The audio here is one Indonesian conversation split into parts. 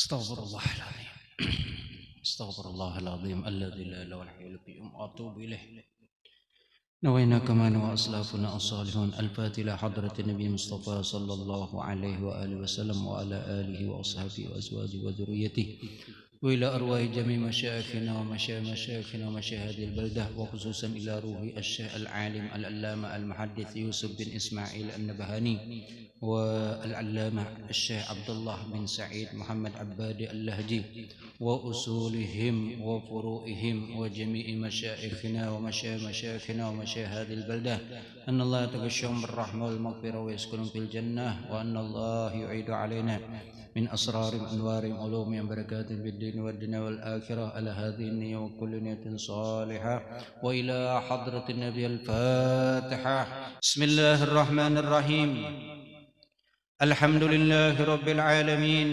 Astaghfirullahaladzim. Astaghfirullahaladzim. Alladzi la ilaha illa huwal qayyum. Atubu ilaih. نوينا كما نوى أسلافنا الصالحون. الفاتحة حضرة النبي المصطفى صلى الله عليه وآله وسلم وعلى آله وأصحابه وأزواجه وذريته وإلى أرواح جميع مشايخنا ومشايخنا ومشايخ هذه البلدة وخصوصا إلى روح الشيخ العالم العلامة المحدث يوسف بن إسماعيل النبهاني والعلامة الشيخ عبد الله بن سعيد محمد عبادي اللهجي وأصولهم وفروعهم وجميع مشايخنا ومشايخنا ومشايخ هذه البلدة أن الله يتغشهم بالرحمة والمغفرة ويسكنهم في الجنة وأن الله يعيد علينا من أسرار أنوار علوم بركات في الدين والدنيا والآخرة على هذه النية وكل نية صالحة وإلى حضرة النبي الفاتحة. بسم الله الرحمن الرحيم. الحمد لله رب العالمين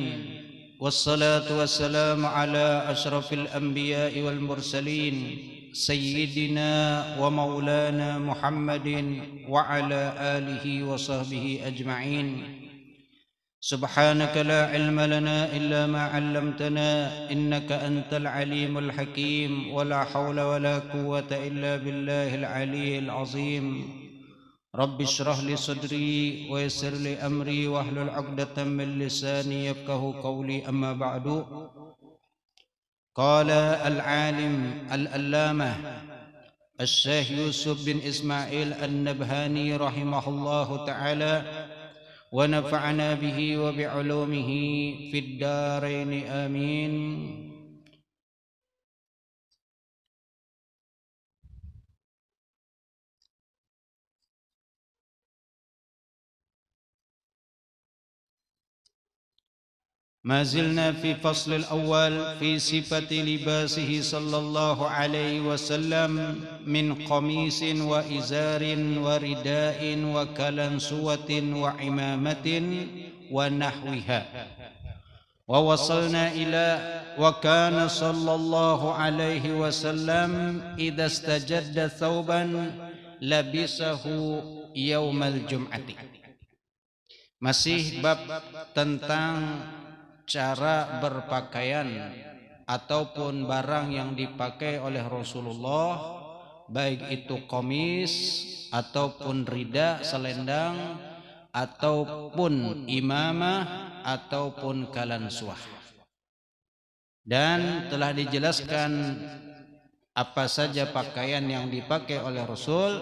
والصلاة والسلام على أشرف الأنبياء والمرسلين سيدنا ومولانا محمد وعلى آله وصحبه أجمعين. سبحانك لا علم لنا إلا ما علمتنا إنك أنت العليم الحكيم ولا حول ولا قوة إلا بالله العلي العظيم. رب اشرح لي صدري ويسر لي أمري واحلل عقدة من لساني يفقه قولي. أما بعد، قال العالم العلامة الشيخ يوسف بن إسماعيل النبهاني رحمه الله تعالى ونفعنا به وبعلومه في الدارين آمين. ما زلنا في فصل الأول في صفة لباسه صلى الله عليه وسلم من قميص وإزار ورداء وكلنسوة وعمامة ونحوها، ووصلنا إلى وكان صلى الله عليه وسلم إذا استجد ثوبا لبسه يوم الجمعة. Masih bab tentang cara berpakaian ataupun barang yang dipakai oleh Rasulullah, baik itu komis ataupun rida selendang ataupun imamah ataupun kalansuah. Dan telah dijelaskan apa saja pakaian yang dipakai oleh Rasul,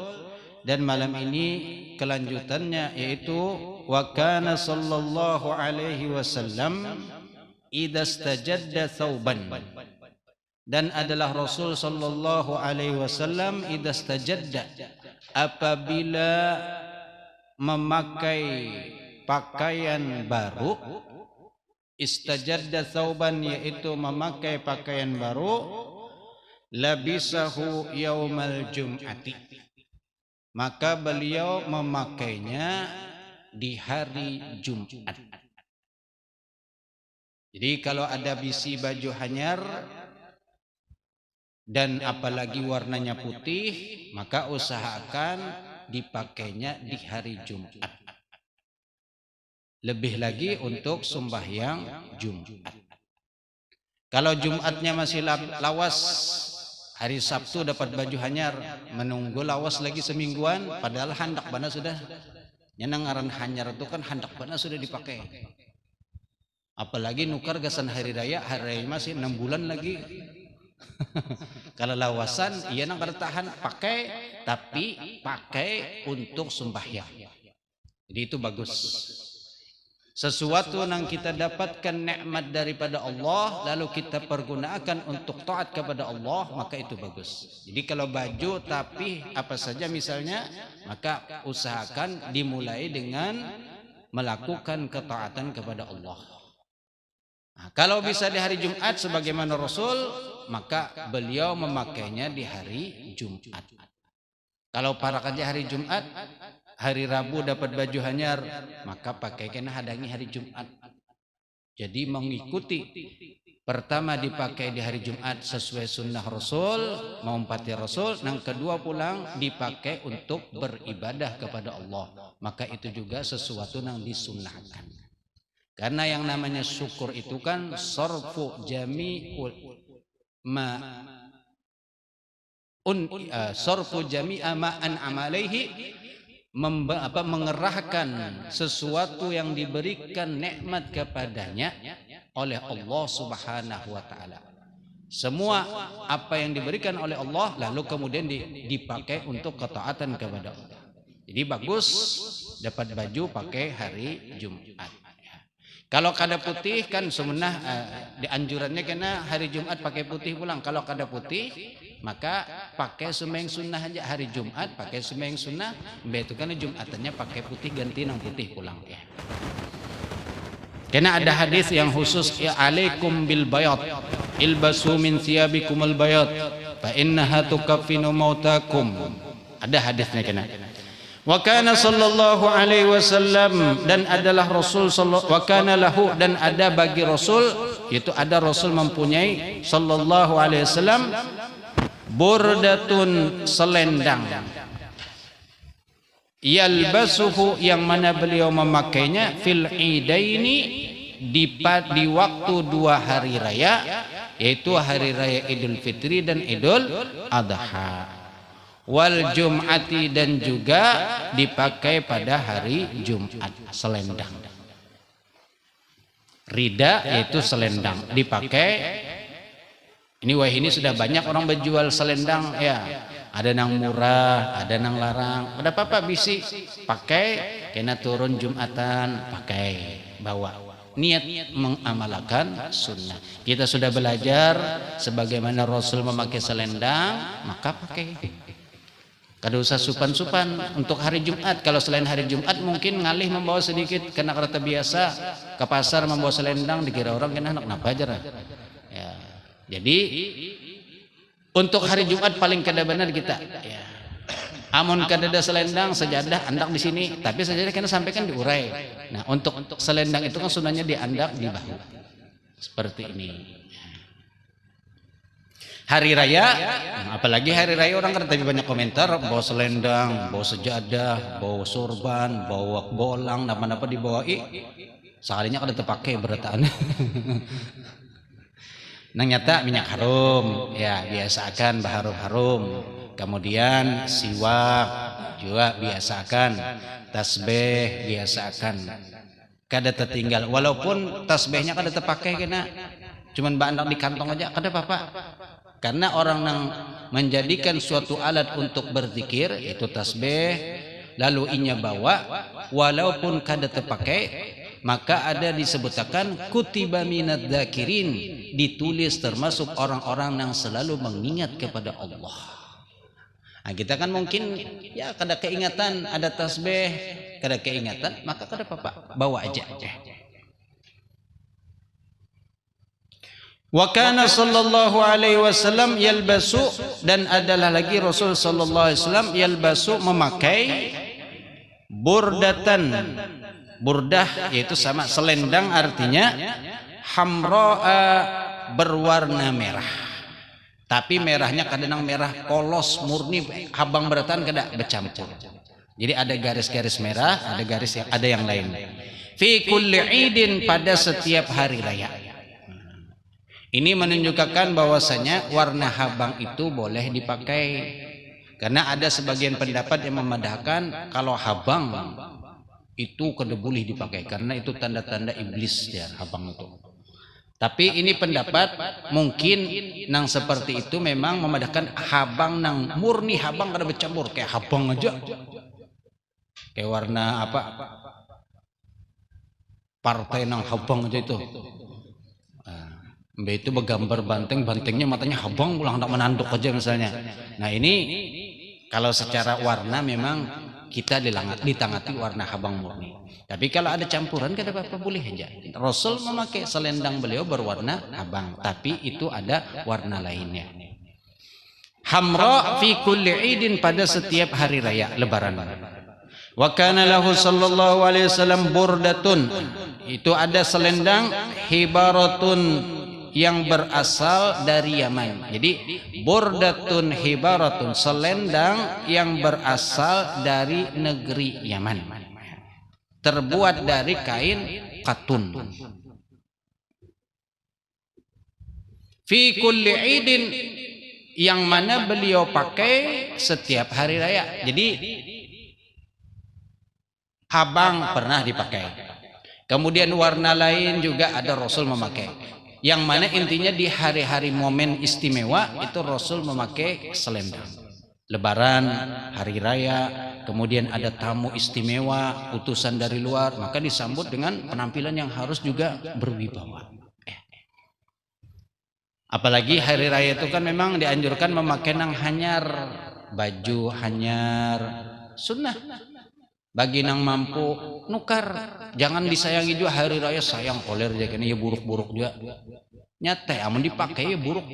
dan malam ini kelanjutannya yaitu wa kana sallallahu alaihi wasallam idza istajadda thawban, dan adalah Rasul sallallahu alaihi wasallam idza istajadda, apabila memakai pakaian baru. Istajadda thawban yaitu memakai pakaian baru, labisahu yaumal jum'ati, maka beliau memakainya di hari Jumat. Jadi kalau ada bisi baju hanyar dan apalagi warnanya putih, maka usahakan dipakainya di hari Jumat. Lebih lagi untuk sembahyang Jumat. Kalau Jumatnya masih lawas, hari Sabtu dapat baju hanyar, menunggu lawas lagi semingguan, padahal handak bana sudah. Nyenangaran hanyar itu kan handak bana sudah dipakai. Apalagi nukar gasan hari raya masih 6 bulan lagi. Kalau lawasan, iya nang tahan pakai, tapi pakai untuk sembahyang. Jadi itu bagus. Sesuatu yang kita dapatkan nikmat daripada Allah lalu kita pergunakan untuk taat kepada Allah, maka itu bagus. Jadi kalau baju tapi apa saja misalnya, maka usahakan dimulai dengan melakukan ketaatan kepada Allah. Nah, kalau bisa di hari Jumat sebagaimana Rasul, maka beliau memakainya di hari Jumat. Kalau para kerja hari Jumat, hari Rabu dapat baju hanyar, maka pakaikan hadangi hari Jumat. Jadi mengikuti, pertama dipakai di hari Jumat sesuai sunnah Rasul, mengumpati Rasul. Yang kedua pulang dipakai untuk beribadah kepada Allah, maka itu juga sesuatu yang disunnahkan. Karena yang namanya syukur itu kan sarfu jami'ul ma sarfu jami'a ma an'ama alaihi, mengerahkan sesuatu yang diberikan nikmat kepadanya oleh Allah Subhanahu wa taala. Semua apa yang diberikan oleh Allah lalu kemudian dipakai untuk ketaatan kepada Allah. Jadi bagus dapat baju pakai hari Jumat. Kalau kada putih kan sebenarnya dianjurannya kena hari Jumat pakai putih pulang. Kalau kada putih maka pakai sembahyang sunnah aja hari Jumat, pakai sembahyang sunnah, itu kan Jumatannya pakai putih ganti nang putih pulang ya. Karena ada hadis yang khusus ya alaikum bil bayad ilbasu min thiyabikumul bayad fa innaha tukaffinu mautakum. Ada hadisnya kena. Wa kana sallallahu alaihi wasallam, dan adalah Rasul wa kana lahu, dan ada bagi Rasul, yaitu ada Rasul mempunyai sallallahu alaihi wasallam burdatun, selendang, yalbasuhu, yang mana beliau memakainya fil idaini, di waktu dua hari raya, yaitu hari raya Idul Fitri dan Idul Adha, wal Jum'ati, dan juga dipakai pada hari Jumat. Selendang, rida yaitu selendang dipakai. Ini sudah banyak orang berjual selendang ya. Ada nang murah, ada nang larang. Ada apa bisi pakai, kena turun Jumatan pakai bawa. Niat mengamalkan sunnah. Kita sudah belajar sebagaimana Rasul memakai selendang, maka pakai. Kada usah supan-supan untuk hari Jumat. Kalau selain hari Jumat mungkin ngalih membawa sedikit, karena kereta biasa ke pasar membawa selendang dikira orang kena anak napa aja lah. Ya. Jadi untuk hari Jumat paling kada benar kita. Ya. Amun kada ada selendang, sajadah andak di sini, tapi sajadah kena sampaikan diurai. Nah, untuk selendang itu kan sunahnya diandak di bahu. Seperti ini. Hari raya, apalagi hari raya orang kan tapi banyak komentar, bawa selendang, bawa sejadah, bawa sorban, bawa bolang, apa-apa dibawai. Sekalinya kada terpakai berataan. Nang nyata minyak harum, ya biasakan baharum-harum. Kemudian siwak juga biasakan, tasbih biasakan. Kada tertinggal, walaupun tasbihnya kada terpakai kena, cuman bandak di kantong aja kada apa-apa. Karena orang yang menjadikan suatu alat untuk berzikir itu tasbih, lalu inya bawa, walaupun kada terpakai, maka ada disebutkan kutiba minad dzakirin, ditulis termasuk orang-orang yang selalu mengingat kepada Allah. Nah, kita kan mungkin ya kada keingatan ada tasbih, kada keingatan, maka kada apa-apa, bawa aja. Wa kana sallallahu alaihi wasallam yalbasu, dan adalah lagi Rasul sallallahu alaihi wasallam yalbasu, memakai burdatan. Burdah yaitu sama selendang, artinya hamro'a, berwarna merah. Tapi merahnya kadang merah polos murni, habang beratan kada bercampur. Jadi ada garis-garis merah, ada yang lain. Fi kulli idin, pada setiap hari raya. Ini menunjukkan bahwasanya warna habang itu boleh dipakai. Karena ada sebagian pendapat yang memadahkan kalau habang itu kada boleh dipakai karena itu tanda-tanda iblis ya, habang itu. Tapi ini pendapat mungkin nang seperti itu memang memadahkan habang nang murni habang kada bercampur, kayak habang aja. Kayak warna apa? Partai nang habang aja itu. Itu bergambar banteng, bantengnya matanya habang pulang hendak menanduk aja misalnya. Nah, ini kalau secara warna memang kita ditangati warna habang murni. Tapi kalau ada campuran kada apa-apa, boleh aja. Rasul memakai selendang beliau berwarna habang, tapi itu ada warna lainnya. Hamra fi kulli idin, pada setiap hari raya lebaran. Wa kana lahu sallallahu alaihi wasallam burdatun, itu ada selendang hibaratun, yang berasal dari Yaman. Jadi burdatun hibaratun, selendang yang berasal dari negeri Yaman, terbuat dari kain katun. Fi kulli idin, yang mana beliau pakai setiap hari raya. Jadi abang pernah dipakai. Kemudian warna lain juga ada Rasul memakai. Yang mana intinya di hari-hari momen istimewa itu Rasul memakai selendang. Lebaran, hari raya, kemudian ada tamu istimewa, utusan dari luar, maka disambut dengan penampilan yang harus juga berwibawa. Apalagi hari raya itu kan memang dianjurkan memakai nang hanyar, baju hanyar, sunnah. Bagi nang mampu nukar, jangan disayangi juga hari raya sayang koler aja kene ya buruk-buruk juga. Nyata amun dipakai ya buruk.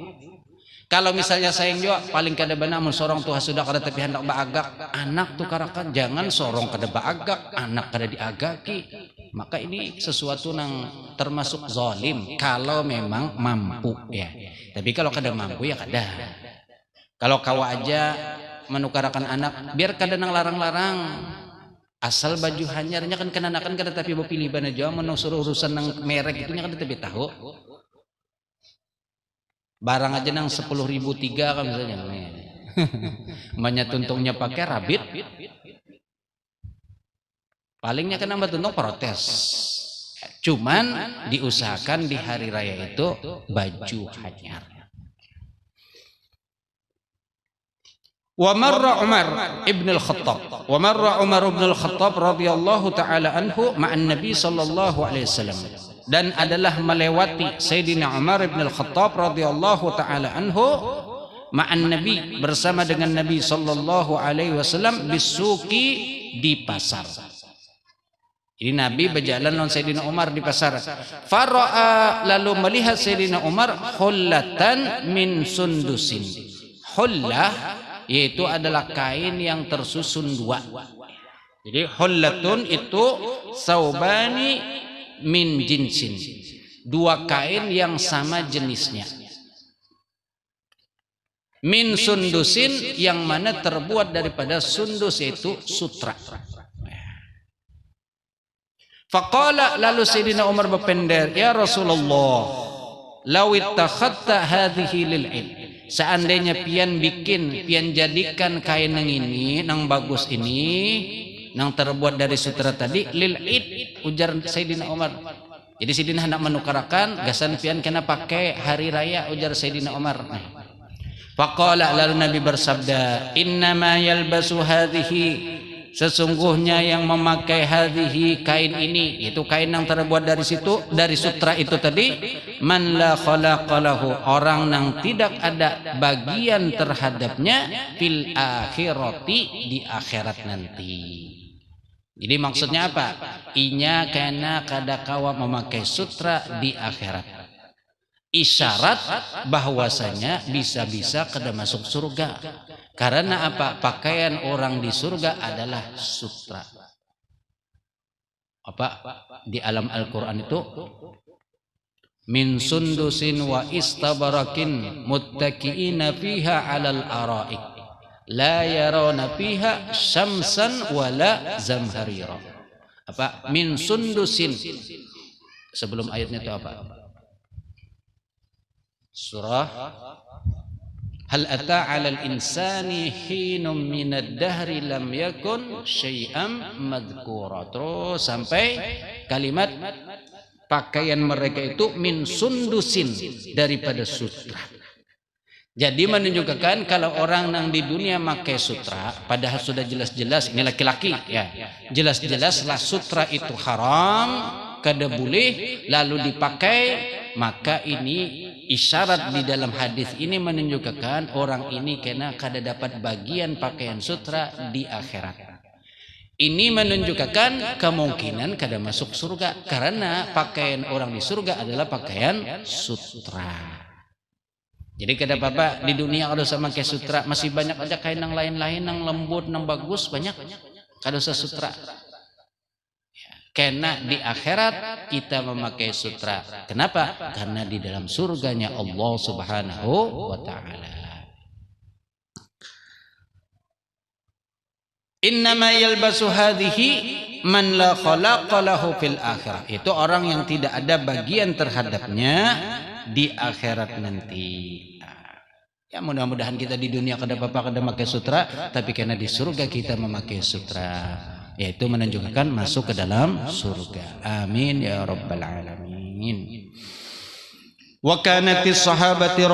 Kalau misalnya sayang juga paling kada benar mun sorong tuh sudah kada tapi hendak baagak, anak tuh karakan jangan sorong kada baagak, anak kada diagaki. Maka ini sesuatu yang termasuk zalim kalau memang mampu ya. Tapi kalau kada mampu ya kada. Kalau kau aja menukarakan anak, biar kada nang larang-larang. Asal baju hanyarnya kan kenanakan kada tapi pilih bana aja menusur urusan nang merek itu nya kada tapi tahu. Barang aja nang 10.003 kan misalnya. Banyak tuntungnya pakai rabit. Palingnya kena tuntung protes. Cuman diusahakan di hari raya itu baju hanyar. Wa marra Umar ibn al-Khattab. Wa marra Umar ibn al-Khattab radhiyallahu taala anhu ma'an Nabi sallallahu alaihi wasallam. Dan adalah melewati Sayyidina Umar ibn al-Khattab radhiyallahu taala anhu ma'an Nabi, bersama dengan Nabi sallallahu alaihi wasallam bisuki, di pasar. Ini Nabi berjalan dengan Sayyidina Umar di pasar. Fara'a, lalu melihat Sayyidina Umar hullatan min sundusin. Hullah yaitu adalah kain yang tersusun dua. Jadi hullatun itu saubani min jinsin. Dua kain yang sama jenisnya. Min sundusin, yang mana terbuat daripada sundus, yaitu sutra. Faqala, lalu Sayyidina Umar berpender, ya Rasulullah, law ittakhadta hadhihi lil'id, seandainya pian jadikan kain nang ini, nang bagus ini, nang terbuat dari sutra tadi, lil'id, ujar Sayyidina Umar. Jadi Sayyidina hendak menukarakan, gasan pian kena pakai hari raya, ujar Sayyidina Umar. Faqala, lalu Nabi bersabda, innama yalbasu hadhihi, sesungguhnya yang memakai hadhihi, kain ini, itu kain yang terbuat dari situ, dari sutra itu tadi, man la khalaqalahu, orang yang tidak ada bagian terhadapnya fil akhirati, di akhirat nanti. Jadi maksudnya apa? Inya kena kada kawa memakai sutra di akhirat. Isyarat bahwasanya bisa-bisa kada masuk surga. Karena apa? Pakaian orang di surga adalah sutra. Apa? Di alam Al-Quran itu min sundusin wa istabarakin muttaki'ina fiha 'alal araik la yarawna fiha syamsan wala zamharira. Apa? Min sundusin. Sebelum ayatnya itu apa? Surah Hal ata 'alal insani hinum minad dahri lam yakun syai'am madhkura. Terus sampai kalimat pakaian mereka itu min sundusin, daripada sutra. Jadi menunjukkan kalau orang yang di dunia pakai sutra, padahal sudah jelas-jelas ini laki-laki ya, jelas-jelaslah sutra itu haram, kada boleh lalu dipakai, maka ini isyarat di dalam hadis ini menunjukkan orang ini kena kada dapat bagian pakaian sutra di akhirat. Ini menunjukkan kemungkinan kada masuk surga karena pakaian orang di surga adalah pakaian sutra. Jadi kada apa-apa di dunia kada usah pakai sutra, masih banyak aja kain yang lain-lain yang lembut, yang bagus, banyak kada usah sutra. Karena di akhirat kita memakai sutra. Kenapa? Karena di dalam surganya Allah Subhanahu wa ta'ala. Innama yalbasu hadhihi man la khalaqa lahu fil akhirah. Itu orang yang tidak ada bagian terhadapnya di akhirat nanti. Ya mudah-mudahan kita di dunia kada apa-apa kada pakai sutra, tapi karena di surga kita memakai sutra, yaitu menunjukkan masuk ke dalam surga. Amin ya rabbal alamin. Wa kanatis sahabatu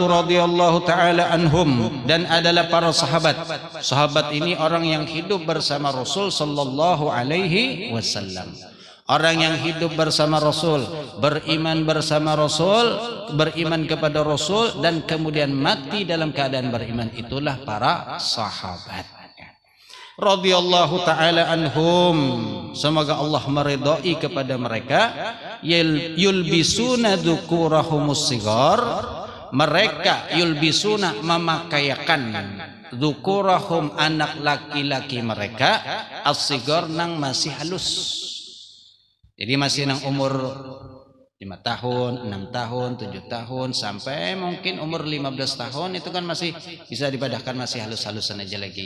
radhiyallahu taala anhum, dan adalah para sahabat. Sahabat ini orang yang hidup bersama Rasul sallallahu alaihi wasallam. Orang yang hidup bersama Rasul, beriman bersama Rasul, beriman kepada Rasul, dan kemudian mati dalam keadaan beriman, itulah para sahabat. Radhiyallahu ta'ala anhum, semoga Allah meridai kepada mereka. Yulbisuna dzukurahumus sigar, mereka yulbisuna memakaikan dzukurahum anak laki-laki mereka, as-sigar nang masih halus. Jadi masih nang umur 5 tahun, 6 tahun, 7 tahun, sampai mungkin umur 15 tahun itu kan masih bisa dipadahkan, masih halus-halusan aja lagi.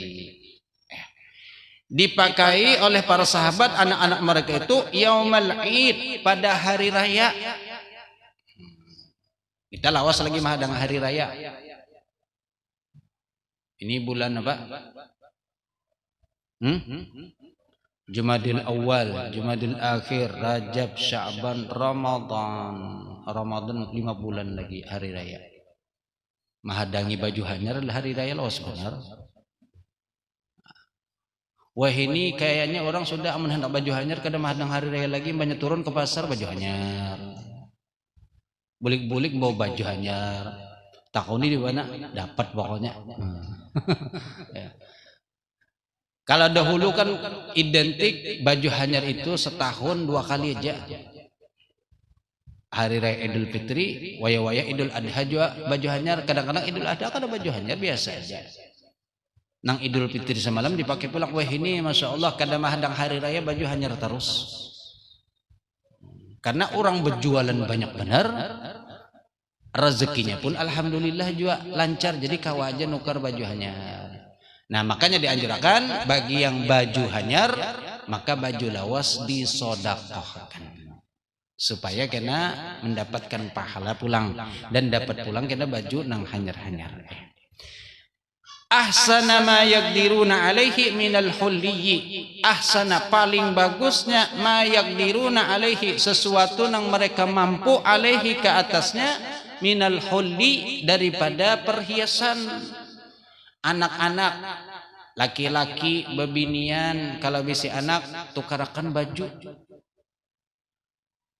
Dipakai oleh para sahabat anak-anak mereka itu yaumal id, pada hari raya. Kita lawas lagi mahadang hari raya. Ini bulan apa? Jumadil awal, Jumadil akhir, Rajab, Sya'ban, Ramadan. Ramadan 5 bulan lagi hari raya. Mahadangi baju hanyar hari raya lawas benar. Wah ini kayaknya orang sudah hendak baju hanyar kada mahadang hari raya lagi, banyak turun ke pasar baju hanyar. Bulik-bulik bawa baju hanyar. Tahun ini di mana? Dapat pokoknya. Ya. Kalau dahulu kan identik baju hanyar itu setahun 2 kali aja. Hari raya Idul Fitri, waya-waya Idul Adha juga baju hanyar. Kadang-kadang Idul Adha kan ada baju hanyar biasa aja. Nang Idul Fitri semalam dipakai pulang. Wah ini Masya Allah kada mahadang hari raya baju hanyar terus. Karena orang berjualan banyak benar, rezekinya pun alhamdulillah juga lancar. Jadi kawaja nukar baju hanyar. Nah makanya dianjurkan bagi yang baju hanyar, maka baju lawas disodakohkan supaya kena mendapatkan pahala pulang, dan dapat pulang kena baju nang hanyar-hanyar. Ahsana ma yaqdiruna alaihi minal hulliyi, ahsana paling bagusnya ma yaqdiruna alaihi, sesuatu nang mereka mampu alaihi ke atasnya, minal hulli daripada perhiasan. Anak-anak laki-laki bebinian kalau bisi anak tukarakan baju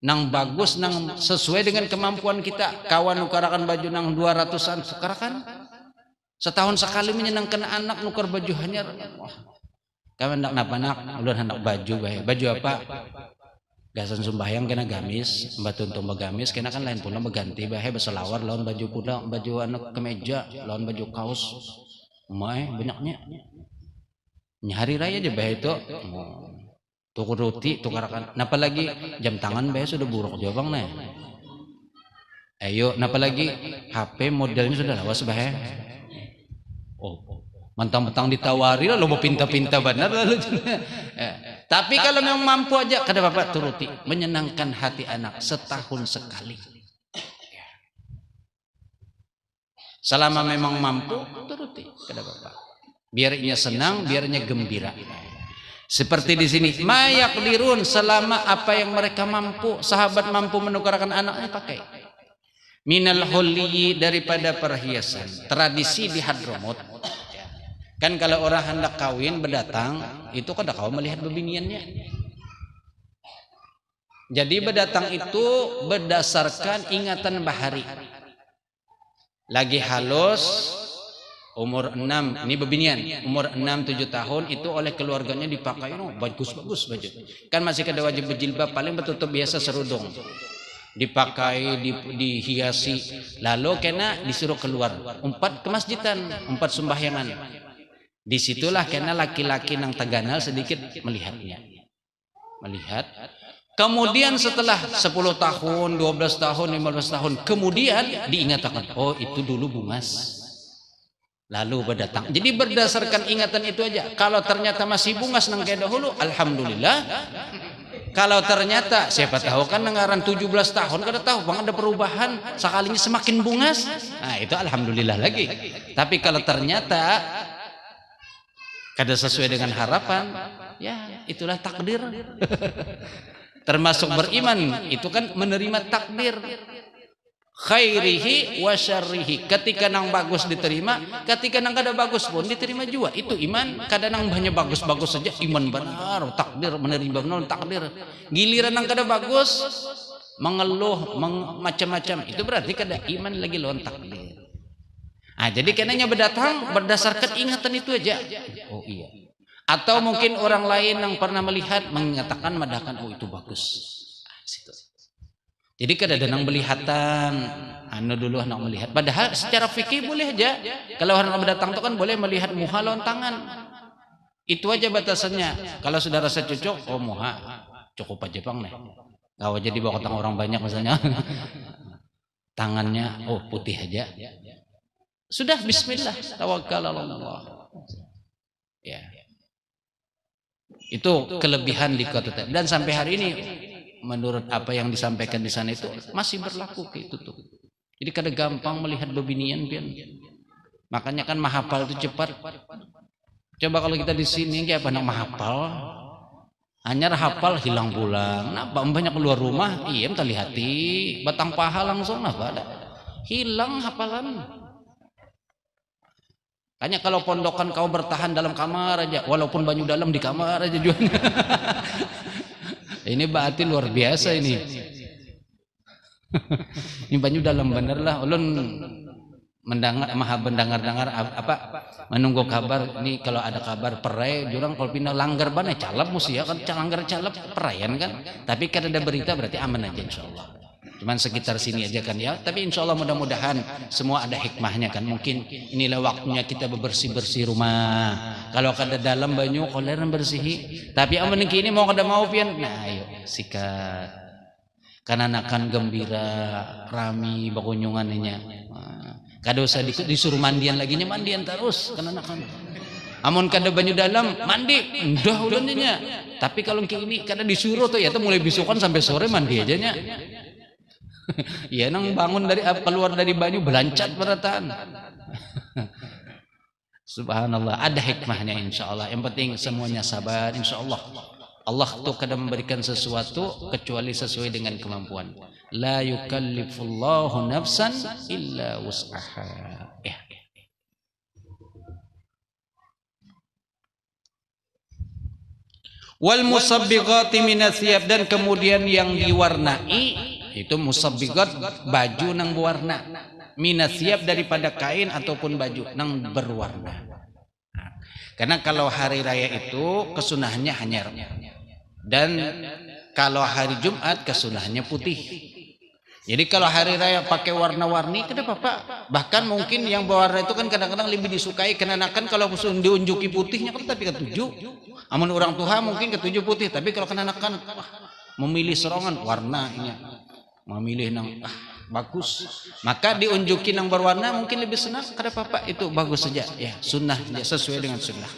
nang bagus, nang sesuai dengan kemampuan kita. Kawan nukarakan baju nang 200-an tukarakan. Setahun sekali menyenangkan anak nukar baju hanyar. Kawan hendak napa-nak ulun hendak baju bae. Baju apa? Gasan sembahyang kena gamis, mbak tuntung bagamis, kena kan lain pula berganti bae berselawar lawan baju pula, baju anak kemeja lawan baju kaos. Banyaknya hari raya aja bah itu tukur roti tukarakan. Napa lagi jam tangan bah sudah buruk aja bang nih. Ayo napa lagi HP modelnya sudah lawas bah. Mentang-mentang ditawari lah lo mau pinta-pinta benar lalu. Tapi kalau memang mampu aja kada bapak turuti, menyenangkan hati anak setahun sekali. Selama memang mampu turuti kada apa-apa. Biarnya senang, biarnya gembira. Seperti di sini, mayaqdirun, selama apa yang mereka mampu, sahabat mampu menukarkan anaknya pakai. Minal hulli, daripada perhiasan. Tradisi di Hadramut. Kan kalau orang hendak kawin berdatang, itu kada kau melihat bebiniannya. Jadi berdatang itu berdasarkan ingatan bahari. Lagi halus umur 6, ini bebinian umur 6-7 tahun itu oleh keluarganya dipakai bagus-bagus baju. Kan masih kada wajib berjilbab, paling bertutup biasa serudung. Dipakai, dihiasi, lalu kena disuruh keluar, umpat ke masjidan, umpat sembahyangan. Disitulah kena laki-laki nang taganal sedikit melihatnya. Melihat. Kemudian setelah 10 tahun, 12 tahun, 15 tahun, kemudian diingatkan, oh itu dulu bungas. lalu berdatang. Jadi berdasarkan ingatan itu aja. Kalau ternyata masih bungas nang kayak dahulu, alhamdulillah. Kalau ternyata siapa tahu kan nengaran 17 tahun kada tahu bang ada perubahan sekalinya semakin bungas. Nah, itu alhamdulillah lagi. Tapi kalau ternyata kada sesuai dengan harapan, ya itulah takdir. Termasuk beriman itu kan menerima takdir. Khairihi wa syarrihi. Ketika nang bagus diterima, ketika nang kada bagus pun diterima juga. Itu iman. Kadang nang banyak bagus-bagus saja iman benar, takdir menerima benar takdir. Giliran nang kada bagus mengeluh macam-macam, itu berarti kada iman lagi lawan takdir. Ah, jadi kenanya berdatang berdasarkan ingatan itu aja. Oh iya. Atau mungkin orang lain yang pernah melihat mengatakan madahkan oh itu bagus. Ah, situ. Jadi kadang-kadang melihatan, anu dulu anak melihat. Padahal secara fikih boleh aja. Kalau orang berdatang itu kan boleh melihat muha lawan tangan. Itu aja batasannya. Kalau sudah rasa cocok, oh muha cukup aja bang nih. Kalau jadi bawa ketang orang banyak misalnya, tangannya oh putih aja. Sudah Bismillah, tawakal Allah. Ya. Itu kelebihan di kota. Dan sampai hari ini menurut apa yang disampaikan di sana itu masih berlaku itu tuh. Jadi kada gampang melihat bebinian pian. Makanya kan mahapal itu cepat. Coba kalau kita di sini kayak apa nak mahapal? Hanya hafal hilang pulang. Napa banyak keluar rumah, iya kali hati batang paha langsung napa ada. Hilang hafalan. Hanya kalau pondokan kau bertahan dalam kamar aja, walaupun banyu dalam di kamar aja juga. Ini berarti luar biasa ini. Ini banyu dalam bener lah. Ulun mendengar apa menunggu kabar ini kalau ada kabar perai jurang kalau pindah langgar bana calap musti ya kan langgar calap perayaan kan. Tapi kan ada berita berarti aman aja insyaallah. Cuman sekitar sini aja kan ya. Tapi insyaallah mudah-mudahan semua ada hikmahnya kan. Mungkin inilah waktunya kita bersih-bersih rumah. Kalau kada dalam banyu koleran bersihi. Tapi aman ini mau kada mau pian. Nah, ayo sikat. Kananakan gembira, rami bakunjungannya. Kada usah disuruh mandian lagi nya mandian terus kananakan. Amun kada banyu dalam mandi udah ulunnya. Tapi kalau ini kada disuruh tuh ya tuh mulai bisukan sampai sore mandi aja nya. Ya nang bangun dari keluar dari banyu belancat berataan. Subhanallah, ada hikmahnya insyaallah. Yang penting semuanya sabar insyaallah. Allah tuh kadang memberikan sesuatu kecuali sesuai dengan kemampuan. La yukallifullahu nafsan illa wus'aha. Ya. Wal musabbighati minasyab, dan kemudian yang diwarnai itu musabbigat baju nang berwarna, minasyab daripada kain ataupun baju nang berwarna. Karena kalau hari raya itu kesunahannya hanyar, dan kalau hari Jumat kesunahannya putih. Jadi kalau hari raya pakai warna-warni kada apa-apa. Bahkan mungkin yang berwarna itu kan kadang-kadang lebih disukai kenanakan kalau diunjuki putihnya kan tapi ketujuh. Amun orang tua mungkin ketujuh putih, tapi kalau kenanakan memilih serongan warnanya. Memilih nang bagus, maka diunjuki nang berwarna mungkin lebih senang kada apa-apa, itu bagus saja ya, sunnah ya, sesuai dengan sunnah.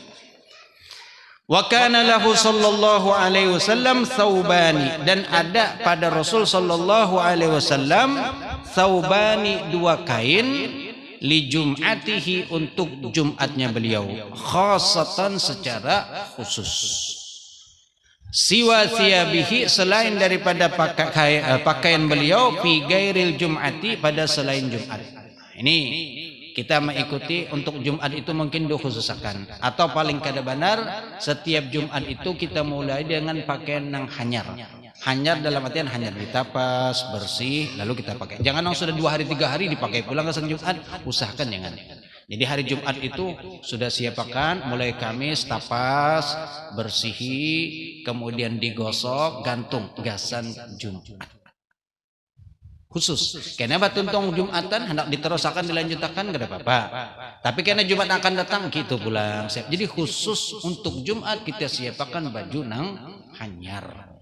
Wa kana lahu sallallahu alaihi wasallam thawbani, dan ada pada Rasul sallallahu alaihi wasallam thawbani, dua kain, li jum'atihi, untuk Jumatnya beliau, khassatan secara khusus. Siwa thiyabihi, selain daripada pakaian beliau, fi gairil jum'ati, pada selain Jumat. Ini kita mengikuti untuk Jumat itu mungkin dikhususkan, atau paling kada benar setiap Jumat itu kita mulai dengan pakaian yang hanyar. Hanyar dalam artian hanyar ditapas, bersih, lalu kita pakai. Jangan yang sudah 2 hari 3 hari dipakai pulang ke Jumat, usahakan jangan. Jadi hari Jumat itu sudah siapkan, mulai Kamis tapas, bersihi, kemudian digosok, gantung, gasan Jumat. Khusus. Karena batuntong Jumatan hendak diterusakan, dilanjutkan, tidak apa-apa. Tapi karena Jumat akan datang, gitu pulang. Jadi khusus untuk Jumat kita siapkan baju nang hanyar.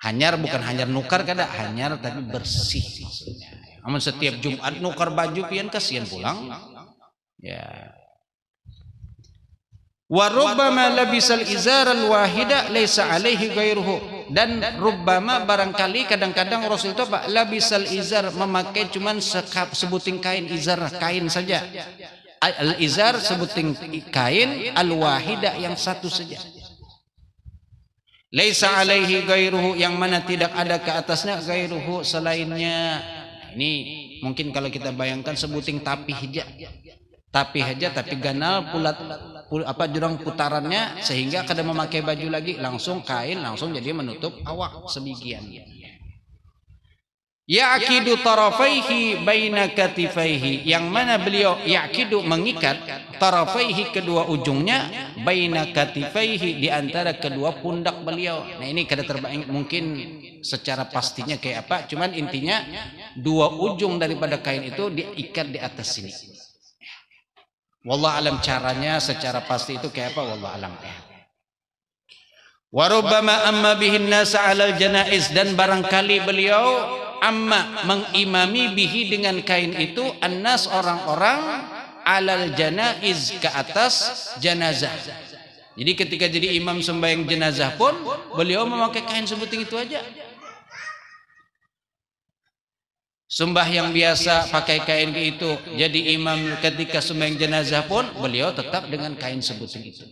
Hanyar bukan hanyar nukar, kada hanyar tapi bersih. Amun setiap Jumat nukar baju pian kasihan pulang. Ya. Wa rubbama labisal izar al-wahida laisa alaihi ghairuhu. Dan rubbama barangkali kadang-kadang Rasul itu Pak labisal izar memakai cuman sebuting kain izar, kain saja. Al-izar sebuting kain, al-wahida yang satu saja. Laisa alaihi ghairuhu yang mana tidak ada ke atasnya ghairuhu selainnya. Ini mungkin kalau kita bayangkan sebuting tapi saja tapi ganal pulat jurang putarannya sehingga kada memakai baju lagi, langsung kain langsung jadi menutup awak sebagian. Yaqidu tarafaihi baina katifaihi yang mana beliau yaqidu mengikat tarafaihi kedua ujungnya baina katifaihi di antara kedua pundak beliau. Nah ini kada terbayang mungkin secara pastinya kayak apa, cuman intinya dua ujung daripada kain itu diikat di atas sini. Wallah alam caranya secara pasti itu kayak apa, wallah alam. Wa rubbama amma bihin nasa 'alal janaiz dan barangkali beliau amma mengimami bihi dengan kain itu annas orang-orang 'alal janaiz ke atas jenazah. Jadi ketika jadi imam sembahyang jenazah pun beliau memakai kain sebuting itu aja. Sembahyang biasa pakai kain itu, jadi imam ketika sembahyang jenazah pun beliau tetap dengan kain sebuting itu.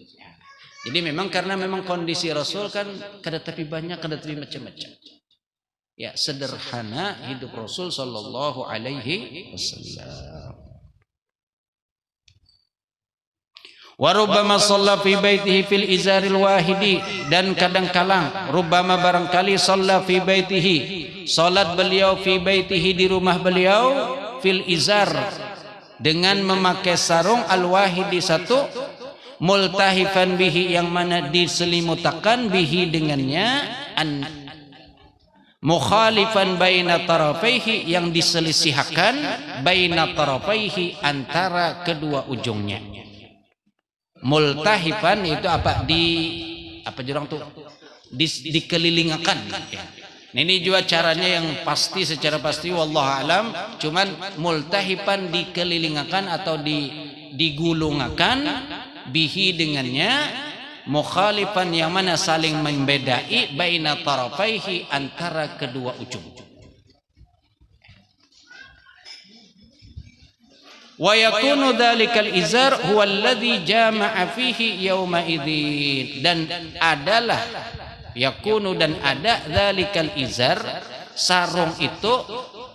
Jadi memang karena memang kondisi Rasul kan kada tapi banyak, kada tapi macam-macam. Ya sederhana hidup Rasul sallallahu alaihi wasallam. Wa rubbama shalla fi baitihi fil izaril wahidi dan kadang-kadang rubbama barangkali shalla fi baitihi salat beliau fi baitihi di rumah beliau fil izar dengan memakai sarung al wahidi satu multahifan bihi yang mana diselimutakan bihi dengannya an mukhalifan baina tarafaihi yang diselisihkan baina tarafaihi antara kedua ujungnya. Multahifan itu apa jurang tuh dikelilingakan ya. Nah, ini juga caranya yang pasti secara pasti wallahu alam, cuman multahifan dikelilingakan atau digulungakan bihi dengannya mukhalifan yang mana saling membedai baina tarafaihi antara kedua ujung. Wa yakunu dzalikal izar huwa alladhi jama'a fihi yauma idzin dan adalah yakunu dan ada dzalikal izar sarung itu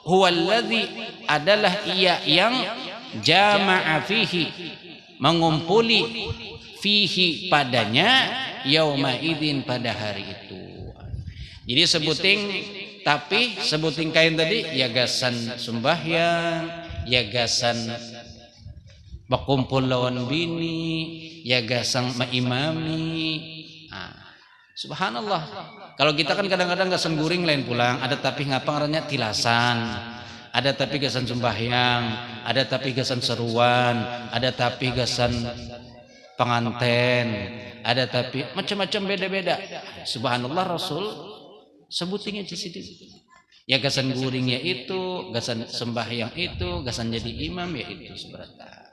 huwa alladhi adalah ia yang jama'a fihi mengumpuli fihi padanya yauma idzin pada hari itu. Jadi sebuting kain tadi ya gasan sembahyang, ya gasan berkumpul lawan bini, ya gasan maimami. Subhanallah. Kalau kita kan kadang-kadang gasan guring lain pulang, ada tapi ngapang aranya tilasan, ada tapi gasan sembahyang, ada tapi gasan seruan, ada tapi gasan penganten, ada tapi macam-macam beda-beda. Subhanallah Rasul sebutingnya di situ. Ya gasan guring ya itu, gasan sembahyang itu, gasan jadi imam ya itu sebenarnya.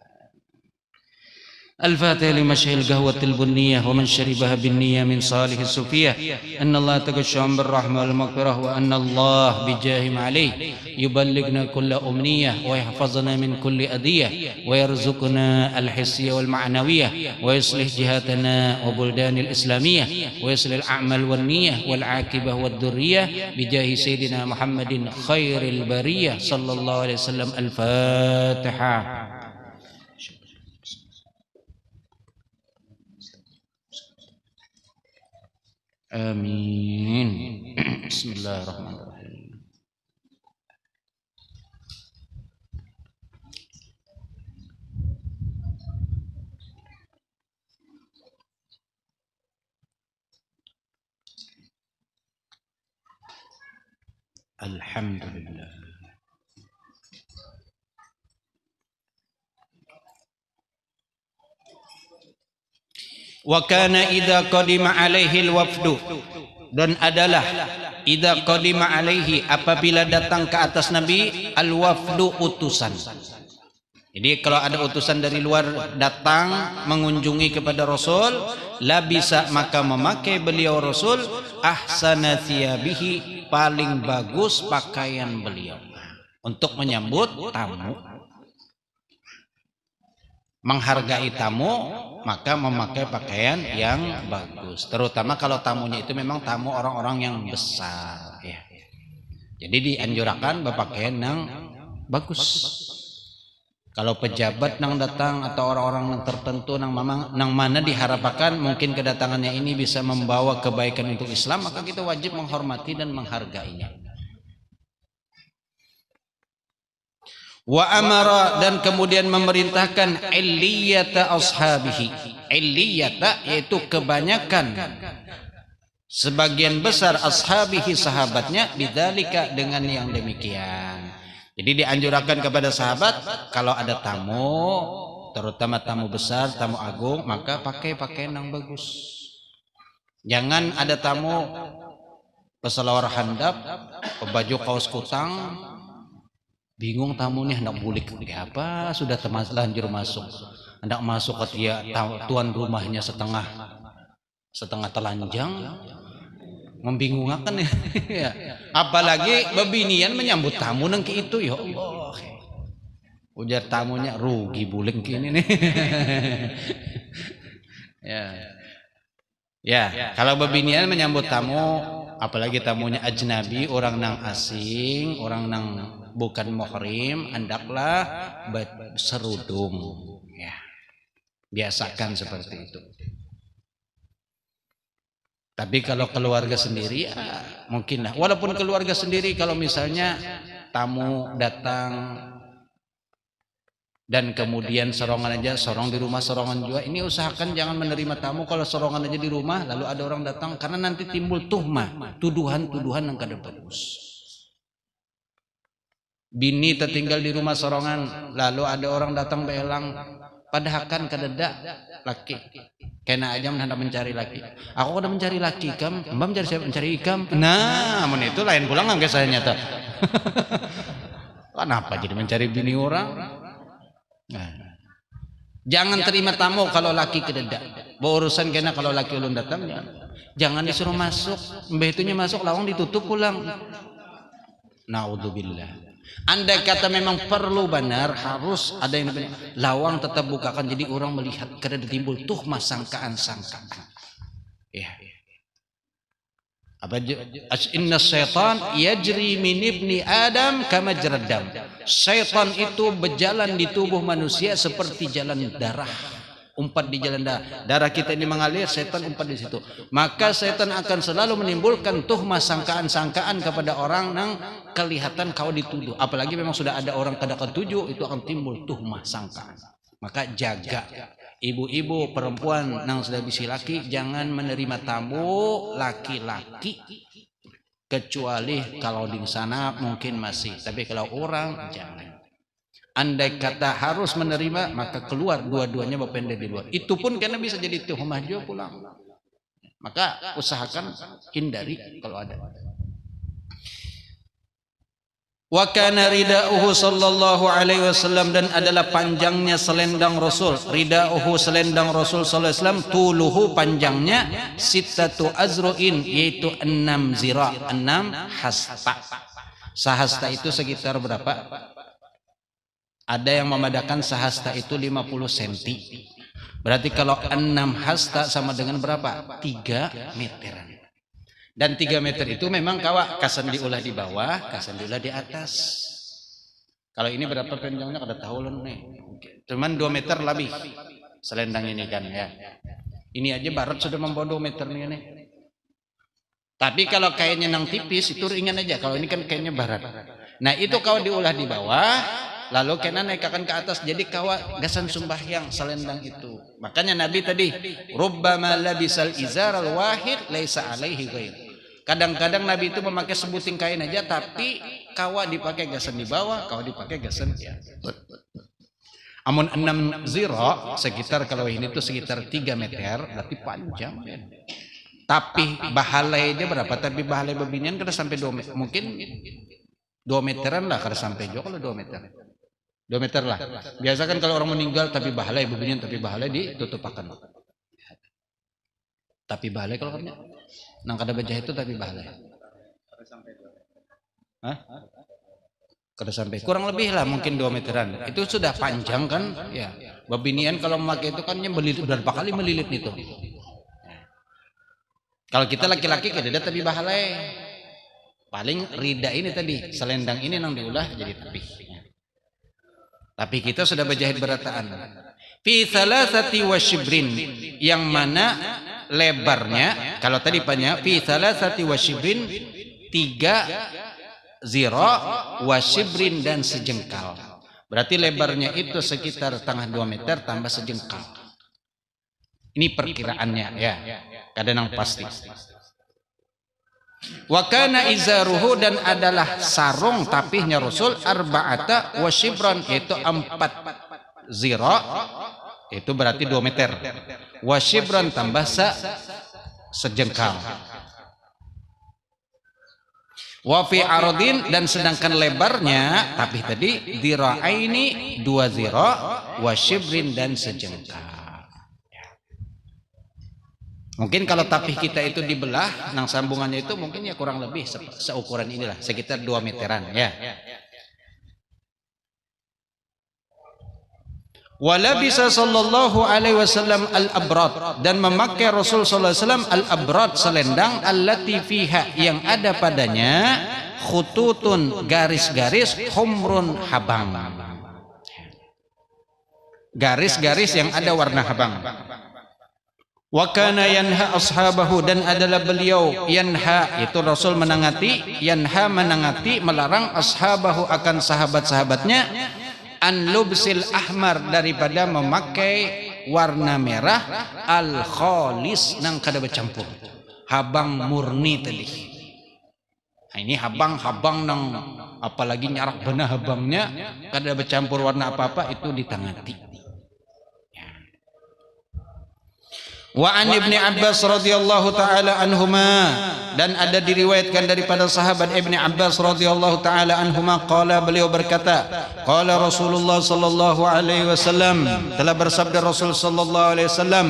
الفاتحة لمشهي القهوة البنية ومن شربها بالنية من صالح الصوفية أن الله تغشاهم بالرحمة والمغفرة وأن الله بجاههم عليه يبلغنا كل أمنية ويحفظنا من كل أذية ويرزقنا الحسية والمعنوية ويصلح جهاتنا وبلدان الإسلامية ويصلح الأعمال والنية والعاقبة والذرية بجاه سيدنا محمد خير البرية صلى الله عليه وسلم. الفاتحة. Amin. Bismillahirrahmanirrahim. Alhamdulillah. Wa kana idza qadima alaihi al-wafdu dan adalah idza qadima alaihi apabila datang ke atas Nabi al-wafdu utusan. Jadi kalau ada utusan dari luar datang mengunjungi kepada Rasul, labisa maka memakai beliau Rasul ahsana thiyabihi, paling bagus pakaian beliau untuk menyambut tamu. Menghargai tamu maka memakai pakaian yang bagus, terutama kalau tamunya itu memang tamu orang-orang yang besar ya. Jadi dianjurkan berpakaian yang bagus. Kalau pejabat nang datang atau orang-orang tertentu nang mana diharapkan mungkin kedatangannya ini bisa membawa kebaikan untuk Islam, maka kita wajib menghormati dan menghargainya. Wa amara, dan kemudian memerintahkan illiyata ashabihi. Illiyata yaitu kebanyakan, sebagian besar ashabihi sahabatnya, bidzalika dengan yang demikian. Jadi dianjurkan kepada sahabat kalau ada tamu, terutama tamu besar, tamu agung, maka pakai pakaian yang bagus. Jangan ada tamu peselawar handap, baju kaos kutang, bingung tamu nih hendak bulik apa, sudah lanjur masuk, hendak masuk ke dia tuan rumahnya setengah telanjang, membingungkan ya. Apalagi bebinian menyambut tamu nang ke itu, ya Allah. Ujar tamunya rugi buling kini nih. Ya, kalau bebinian menyambut tamu, apalagi tamunya ajnabi, orang nang asing, orang nang bukan muhrim, hendaklah serudung. Ya, biasakan seperti itu. Tapi kalau keluarga sendiri ya, mungkin lah. Walaupun keluarga sendiri, kalau misalnya tamu datang dan kemudian sorongan aja, sorong di rumah, sorongan juga, ini usahakan jangan menerima tamu kalau sorongan aja di rumah lalu ada orang datang, karena nanti timbul tuhmah, tuduhan-tuduhan yang kada bagus. Bini tertinggal di rumah sorongan lalu ada orang datang beelang, padahal kan kadada laki kena aja hendak mencari laki. Aku udah mencari laki kam, mbak mencari siapa? Mencari ikam. Nah, amun itu lain pulang nggak saya nyata. Kenapa jadi mencari bini orang? Nah, jangan terima tamu kalau laki kededa. Berurusan kena kalau laki ulun datang, jangan disuruh masuk. Mbah itunya masuk, lawang ditutup pulang. Naudzubillah. Andai kata memang perlu benar, harus ada yang benar, lawang tetap bukakan, jadi orang melihat, karena timbul tuhmah, sangkaan-sangkaan. Ya. Apa? Inna syaitan yajri min ibni Adam kama jaradam. Syaitan itu berjalan di tubuh manusia seperti jalan darah. Umpat di jalan darah kita ini mengalir, setan umpat di situ. Maka setan akan selalu menimbulkan tuhmah, sangkaan-sangkaan kepada orang yang kelihatan kau dituduh. Apalagi memang sudah ada orang kada ketujuh, itu akan timbul tuhmah, sangkaan. Maka jaga ibu-ibu perempuan yang sudah bisi laki, jangan menerima tamu laki-laki, kecuali kalau di sana mungkin masih, tapi kalau orang jangan. Andai kata harus menerima, maka keluar dua-duanya berpendek di luar. Itu pun karena bisa jadi tuhmah juga pulang. Maka usahakan hindari kalau ada. Wa kana ridauhu sallallahu alaihi wasallam, dan adalah panjangnya selendang Rasul. Ridauhu selendang Rasul sallallahu alaihi wasallam, tuluhu panjangnya sittatu azruin, yaitu 6 zira, 6 hasta. Sahasta itu sekitar berapa? Ada yang memadakan sahasta itu 50 cm. Berarti kalau 6 hasta sama dengan berapa? 3 meteran. Dan 3 meter itu memang kawa kasan diulah di bawah, kasan diulah di atas. Kalau ini berapa panjangnya kada tahu loh nih. Cuman 2 meter lebih selendang ini kan ya. Ini aja barat sudah membawa 2 meter nih. Tapi kalau kainnya nang tipis itu ringan aja. Kalau ini kan kainnya barat. Nah, itu kalau diulah di bawah, lalu kena naikkan ke atas, jadi kawa gasan sembahyang selendang itu. Makanya Nabi tadi, rubbama labisal izar al wahid laisa alaihi ghair. Kadang-kadang Nabi itu memakai sebuting kain aja, tapi kawa dipakai gasan di bawah, kawa dipakai gasan di atas. Amun 6 zira sekitar, kalau ini tuh sekitar 3 meter, berarti panjang ya. Tapi bahalai aja berapa? Tapi bahalai bebinian kada sampai 2 meter, mungkin 2 meteran lah kada sampai juga kalau 2 meter. 2 meter lah. Biasa kan kalau orang meninggal tapi bahalai beginian tapi bahalai ditutupakan. Tapi bahalai kalau katanya nang kada bejah itu tapi bahalai. Hah? Kada sampai kurang lebih lah mungkin 2 meteran. Itu sudah panjang kan? Ya. Babinian kalau memakai itu kan melilit berapa kali melilit itu. Kalau kita laki-laki kada tapi bahalai. Paling rida ini tadi, selendang ini nang diulah jadi tapi. Tapi kita sudah berjahit berataan. Fi thalathati wa shibrin, yang mana lebarnya, kalau tadi panjang, fi thalathati wa shibrin, 3 zira wa shibrin dan sejengkal. Berarti lebarnya itu sekitar setengah 2 meter tambah sejengkal. Ini perkiraannya ya. Kadang pasti. Wa kana izaruhu, dan adalah sarung tapihnya Rasul arba'ata wa shibran, yaitu 4 zira, itu berarti 2 meter. Wa shibran tambah sejengkal. Wa fi ardin, dan sedangkan lebarnya tapih tadi dira'aini 2 zira wa shibrin dan sejengkal. Mungkin kalau tapih kita itu dibelah, nang sambungannya itu mungkin ya kurang lebih seukuran inilah, sekitar 2 meteran ya. Walabisa sallallahu alaihi wasallam al-abrad, dan memakai Rasul sallallahu alaihi wasallam al-abrad, selendang, allati fiha, yang ada padanya khututun, garis-garis, humrun, habang. Garis-garis yang ada warna habang. Wa kana yanha ashabahu, dan adalah beliau yanha, itu Rasul menangati, yanha menangati, melarang ashabahu akan sahabat-sahabatnya, an lubsil ahmar, daripada memakai warna merah, al khalis, nang kada bercampur, habang murni tadi. Nah, ini habang nang apalagi nyarak benar habangnya, kada bercampur warna apa-apa, itu ditangati. Wa an Ibni Abbas radhiyallahu taala anhuma, dan ada diriwayatkan daripada sahabat Ibni Abbas radhiyallahu taala anhuma, qala, beliau berkata, qala Rasulullah sallallahu alaihi wasallam, telah bersabda Rasul sallallahu alaihi wasallam,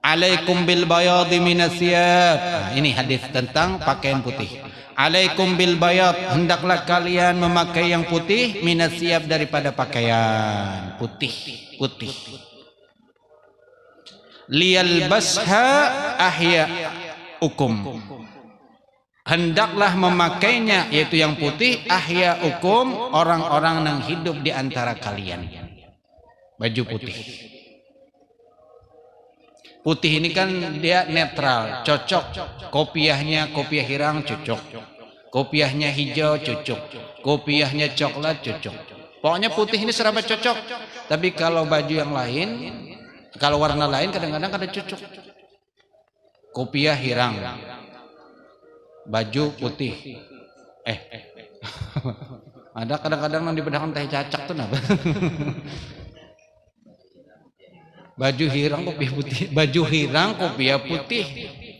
alaikum bil bayadi minas thiyab. Ini hadis tentang pakaian putih. Alaikum bil bayad, hendaklah kalian memakai yang putih, minas thiyab, daripada pakaian putih. Liyalbasha ahya ukum, hendaklah memakainya, yaitu yang putih, ahya ukum, orang-orang yang hidup di antara kalian. Baju putih. Putih ini kan dia netral, cocok. Kopiahnya kopiah hirang cocok, kopiahnya hijau cocok, kopiahnya coklat cocok. Pokoknya putih ini serba cocok. Tapi kalau baju yang lain, kalau warna lain kadang-kadang kada cocok. Kopiah hirang, baju putih. Ada kadang-kadang yang dipedahkan teh cacak tuh napa? Baju hirang kopiah putih, baju hirang kopiah putih.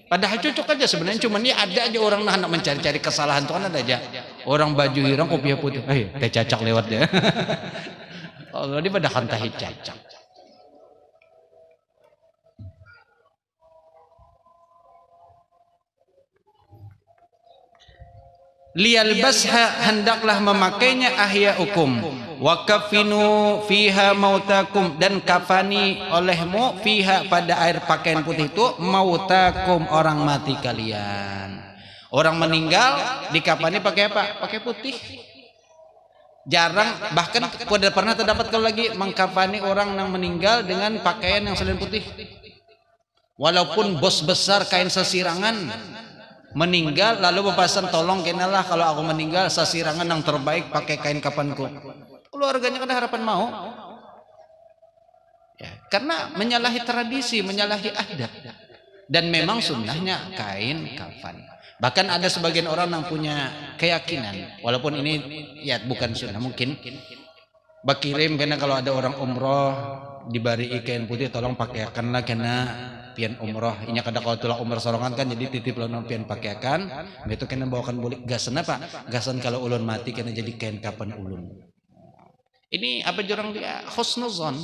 Padahal cocok aja sebenarnya, cuman ya ada aja orang nak mencari-cari kesalahan tuh kan ada aja. Orang baju hirang kopiah putih, teh cacak lewat dia. Allah dipedahkan teh cacak. Liyalbasha, hendaklah memakainya, ahyaukum, wa kafinu fiha mautakum, dan kafani olehmu fiha, pada air pakaian putih itu, mautakum, orang mati kalian. Orang meninggal dikafani pakai apa? Pakai putih. Jarang, bahkan pernah terdapat kalau lagi mengkafani orang yang meninggal dengan pakaian yang selain putih. Walaupun bos besar kain sesirangan meninggal lalu berpesan, tolong kenalah kalau aku meninggal sesirangan yang terbaik pakai kain kafanku. Keluarganya kan harapan mau ya, karena menyalahi tradisi, menyalahi adat. Dan memang sunnahnya kain kafan. Bahkan ada sebagian orang yang punya keyakinan, walaupun ini ya bukan sunnah, mungkin bakirim karena kalau ada orang umroh dibari kain putih, tolong pakaikanlah karena pian umroh. Inya kada kalau tulah umroh sorongan kan, jadi titip lawan pian pakaikan. Itu kena bawakan bolik gasan apa? Gasan kalau ulun mati kena jadi kain kapan ulun. Ini apa jurang dia husnuzon.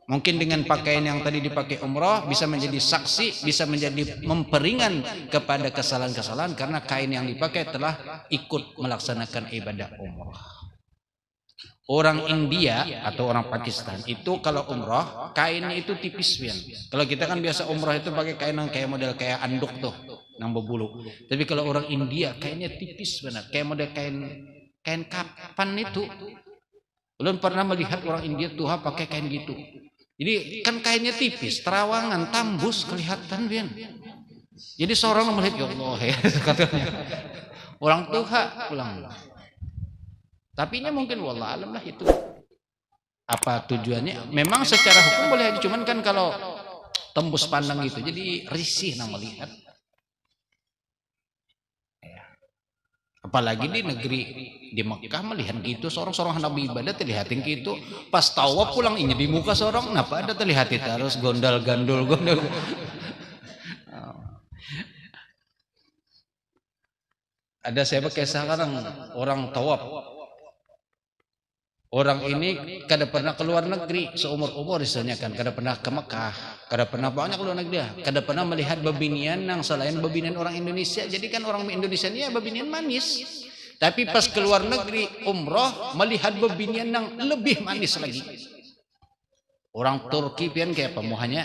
Mungkin dengan pakaian yang tadi dipakai umrah bisa menjadi saksi, bisa menjadi memperingan kepada kesalahan-kesalahan karena kain yang dipakai telah ikut melaksanakan ibadah umrah. Orang India atau orang Pakistan itu kalau umrah kainnya itu tipis pian. Kalau kita kan biasa umrah itu pakai kain yang kayak model kayak anduk tuh, nang berbulu. Tapi kalau orang India kainnya tipis benar, kayak model kain kapan itu. Belum pernah melihat orang India tuh pakai kain gitu. Jadi kan kainnya tipis, terawangan, tambus kelihatan pian. Jadi seorang melihat ya Allah ya katanya. Orang tuha pulang. Tapi ini mungkin wallah alam lah itu apa tujuannya. Memang secara hukum boleh aja, cuman kan kalau tembus pandang gitu jadi risih nang melihat. Apalagi di negeri di Mekah melihat gitu seorang hendak beribadah terlihatin gitu. Pas tawaf pulang ini di muka seorang kenapa ada terlihat terus gondal. Ada saya pakai sekarang orang tawaf. Orang ini kada pernah keluar negeri seumur-umur misalnya kan, kada pernah ke Mekah, kada pernah banyak keluar negeri, kada pernah melihat bebinian yang selain bebinian orang Indonesia. Jadi kan orang Indonesia ini ya bebinian manis. Tapi pas keluar negeri umroh melihat bebinian yang lebih manis lagi. Orang Turki pian kayak apa muhanya?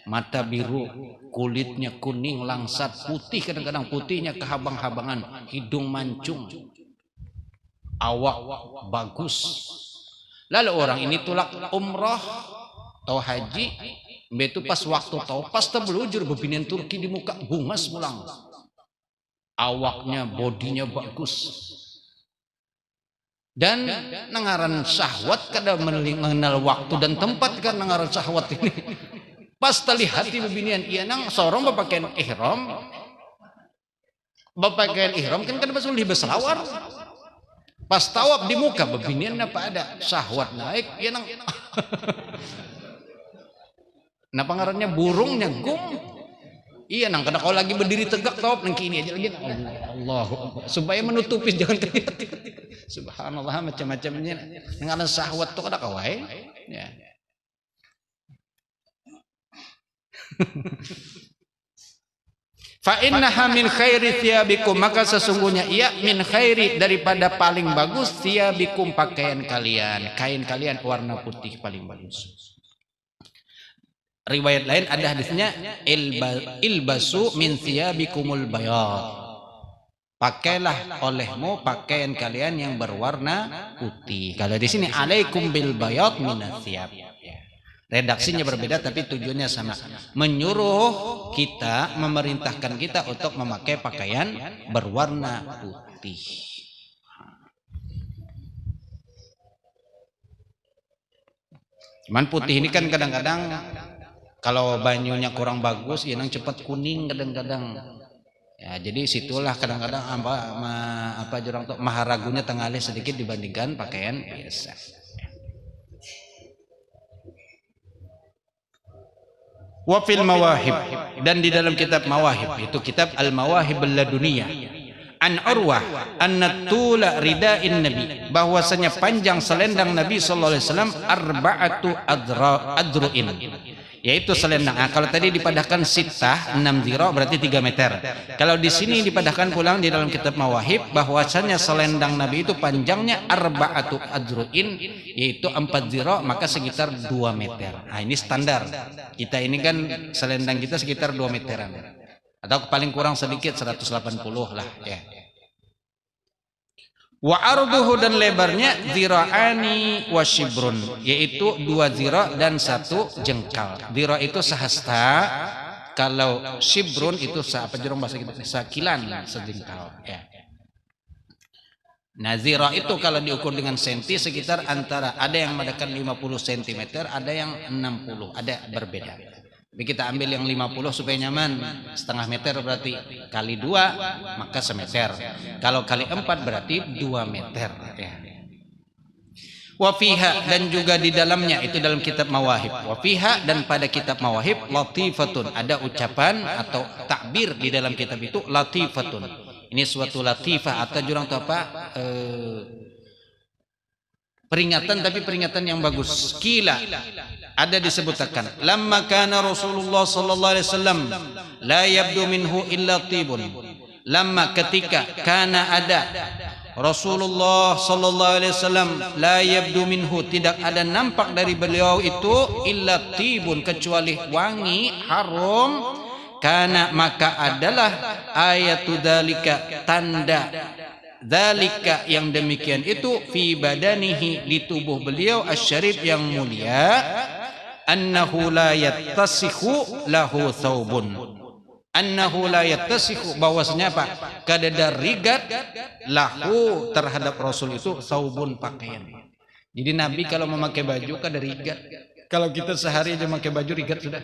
Mata biru, kulitnya kuning, langsat, putih kadang-kadang putihnya kehabang-habangan, hidung mancung, awak bagus. Lalu orang ini tulak umrah atau haji, begitu pas waktu tahu pas terbelujur bebinian Turki di muka bungas pulang. Awaknya, bodinya bagus. Dan nangaran syahwat kada mengenal waktu dan tempat kan nangaran syahwat ini. Pas terlihat di bebinian iya nang seorang berpakaian ihram. Berpakaian ihram kan kada boleh berselawar. Pas tawaf di muka bebinian apa ada syahwat naik ya nang nah pangarannya burungnya gum iya nang kada kau lagi berdiri tegak tawaf nang kini aja lagi Allah supaya menutupi jangan kelihatan subhanallah macam-macamnya nang ada syahwat tuh kada kawai ya. Fa innaha min khairi thiyabikum, maka sesungguhnya ia min khairi daripada paling bagus thiyabikum pakaian kalian, kain kalian warna putih paling bagus. Riwayat lain ada hadisnya ilbasu min thiyabikumul bayad. Pakailah olehmu pakaian kalian yang berwarna putih. Kalau di sini alaikum bil bayad minats thiyab. Redaksinya berbeda tapi tujuannya sama. Menyuruh kita, memerintahkan kita untuk memakai pakaian berwarna putih. Cuman putih ini kan kadang-kadang kalau banyunya kurang bagus, ya nang cepat kuning kadang-kadang. Ya, jadi situlah kadang-kadang apa jurang tuh maharagunya tengalih sedikit dibandingkan pakaian biasa. Wa fil mawahib, dan di dalam kitab mawahib itu kitab al-mawahib al-laduniyah an Urwah anna tula rida'in nabi, bahwasanya panjang selendang Nabi sallallahu alaihi wasallam arba'atu adru'in, yaitu selendang. Kalau tadi dipadahkan sitah 6 zira berarti 3 meter. Kalau di sini dipadahkan pulang di dalam kitab mawahib bahwasanya selendang Nabi itu panjangnya arba'atu adru'in, yaitu 4 zira maka sekitar 2 meter. Nah, ini standar. Kita ini kan selendang kita sekitar 2 meteran. Atau paling kurang sedikit 180 lah ya. Wa arduhu, dan lebarnya zira'ani wa shibrun, yaitu 2 zira dan 1 jengkal. Zira itu sehasta, kalau shibrun itu apa jurang bahasa kita sekilan sejengkal ya. Nah zira itu kalau diukur dengan senti sekitar antara ada yang mengadakan 50 cm, ada yang 60, ada berbeda. Tapi kita ambil yang 50 supaya nyaman, setengah meter berarti kali 2 maka semeter, kalau kali 4 berarti 2 meter ya. Wa fiha, dan juga di dalamnya itu dalam kitab mawahib, wa fiha, dan pada kitab mawahib latifatun, ada ucapan atau takbir di dalam kitab itu latifatun. Ini suatu latifah atau jurang itu apa? Peringatan, tapi peringatan yang bagus. Kila, ada disebutkan, lamma kana Rasulullah sallallahu alaihi wasallam la yabdu minhu illa tibun. Lamma, ketika, kana ada Rasulullah sallallahu alaihi wasallam la yabdu minhu, tidak ada nampak dari beliau itu illa tibun, kecuali wangi harum. Kana, maka adalah ayatu dzalika, tanda dzalika yang demikian itu, fi badanihi, di tubuh beliau asyarif yang mulia, annahu la yattasihu lahu thawbun, annahu la yattasihu, bahwasanya apa, kadada rigat lahu terhadap Rasul itu thawbun, pakaian. Jadi Nabi kalau memakai baju kada rigat. Kalau kita sehari aja memakai baju rigat sudah,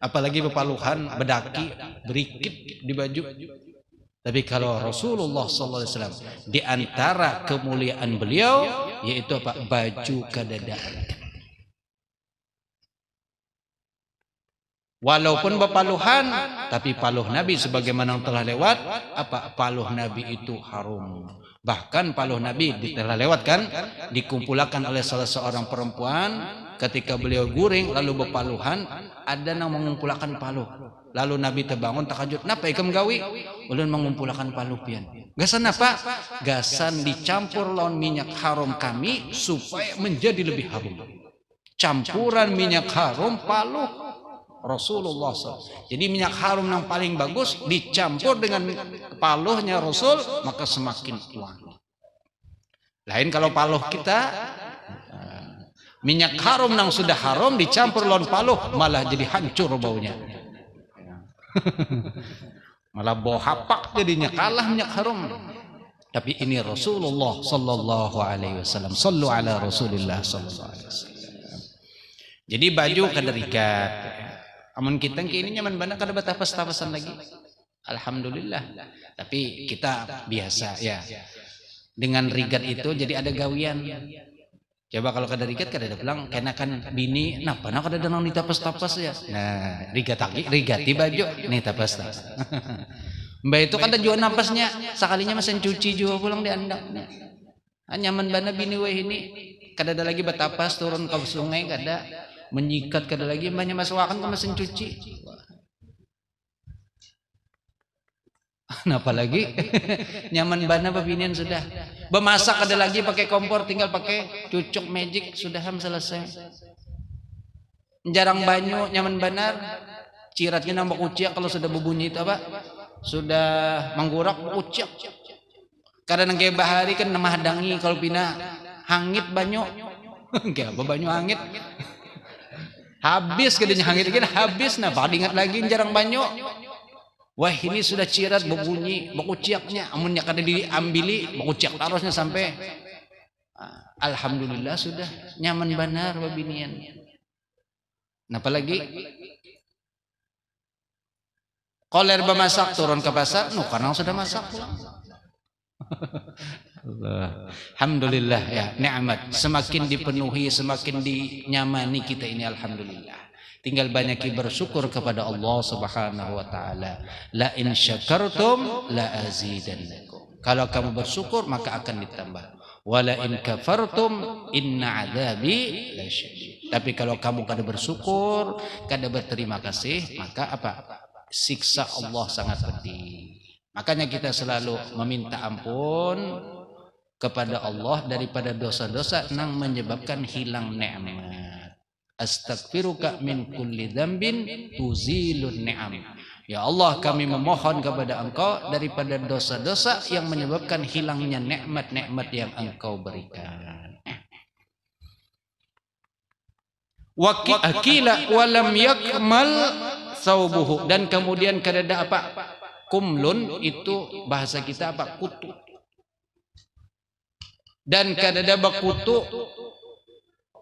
apalagi bepaluhan, bedaki, berikit di baju. Tapi kalau Rasulullah SAW, di antara kemuliaan beliau yaitu apa, baju kadadaan. Walaupun bepaluhan, tapi paluh Nabi sebagaimana yang telah lewat, apa, paluh Nabi itu harum. Bahkan paluh Nabi telah lewat kan, dikumpulkan oleh salah seorang perempuan ketika beliau guring lalu bepaluhan, ada yang mengumpulkan paluh. Lalu Nabi terbangun takajud, napa ikam gawi? Ulun mengumpulkan paluh pian. Gasan apa? Gasan dicampur lawan minyak harum kami supaya menjadi lebih harum. Campuran minyak harum paluh Rasulullah SAW. Jadi minyak harum yang paling bagus dicampur dengan paluhnya Rasul, maka semakin wangi. Lain kalau paluh kita, minyak harum yang sudah harum dicampur lawan paluh, malah jadi hancur baunya. Malah bau hapak jadinya, kalah minyak harum. Tapi ini Rasulullah sallallahu alaihi wasallam. Sallu ala Rasulillah sallallahu alaihi wasallam. Jadi baju kada rigat. Amun kita ini nyaman bana kada batapas-tapasan lagi. Alhamdulillah. Tapi kita biasa ya. Dengan rigat itu jadi ada gawian. Coba kalau kada rigat kada ada bilang kenakan bini napa nak kada danang ditapas-tapas ya. Nah, rigati baju nih tapas-tapas. Mbak itu kada jual napasnya, sekalinya mesin cuci juga pulang di andaknya. Nyaman bana bini weh ini kada ada lagi batapas turun ke sungai, kada menyikat, kada lagi banyak masukkan ke mesin cuci. Nah, apalagi nyaman bana babinian sudah bemasak, ada lagi pakai kompor, tinggal pakai cucuk magic sudah selesai. Jarang banyu nyaman benar, ciratnya nambah kuciak kalau sudah berbunyi itu apa, sudah menggurak kuciak. Kadang kayak bahari kan nama hadangi kalau pina hangit banyu, kayak apa banyu hangit habis kadanya hangit kan habis, nah pak ingat lagi jarang banyu. Wah ini sudah cirat berbunyi bakuciaknya, amunnya kada diambili bakuciak tarusnya sampai alhamdulillah sudah nyaman benar babinian. Nah apalagi koler bemasak turun ke pasar, karena sudah masak pulang. Alhamdulillah ya, nikmat semakin dipenuhi, semakin dinyamani kita ini, alhamdulillah. Tinggal banyaki bersyukur kepada Allah Subhanahu wa taala. La in syakartum la azidannakum. Kalau kamu bersyukur maka akan ditambah. Wala in kafartum inna adzabi lasyadid. Tapi kalau kamu kada bersyukur, kada berterima kasih, maka apa? Siksa Allah sangat pedih. Makanya kita selalu meminta ampun kepada Allah daripada dosa-dosa yang menyebabkan hilang nikmat. Astaghfiruka min kulli dzambin tuzilun ni'am. Ya Allah, kami memohon kepada Engkau daripada dosa-dosa yang menyebabkan hilangnya nikmat-nikmat yang Engkau berikan. Wa qila wa lam yakmal thawbuhu, dan kemudian kadada apa? Kumlun itu bahasa kita apa? Kutu. Dan kadada bakutu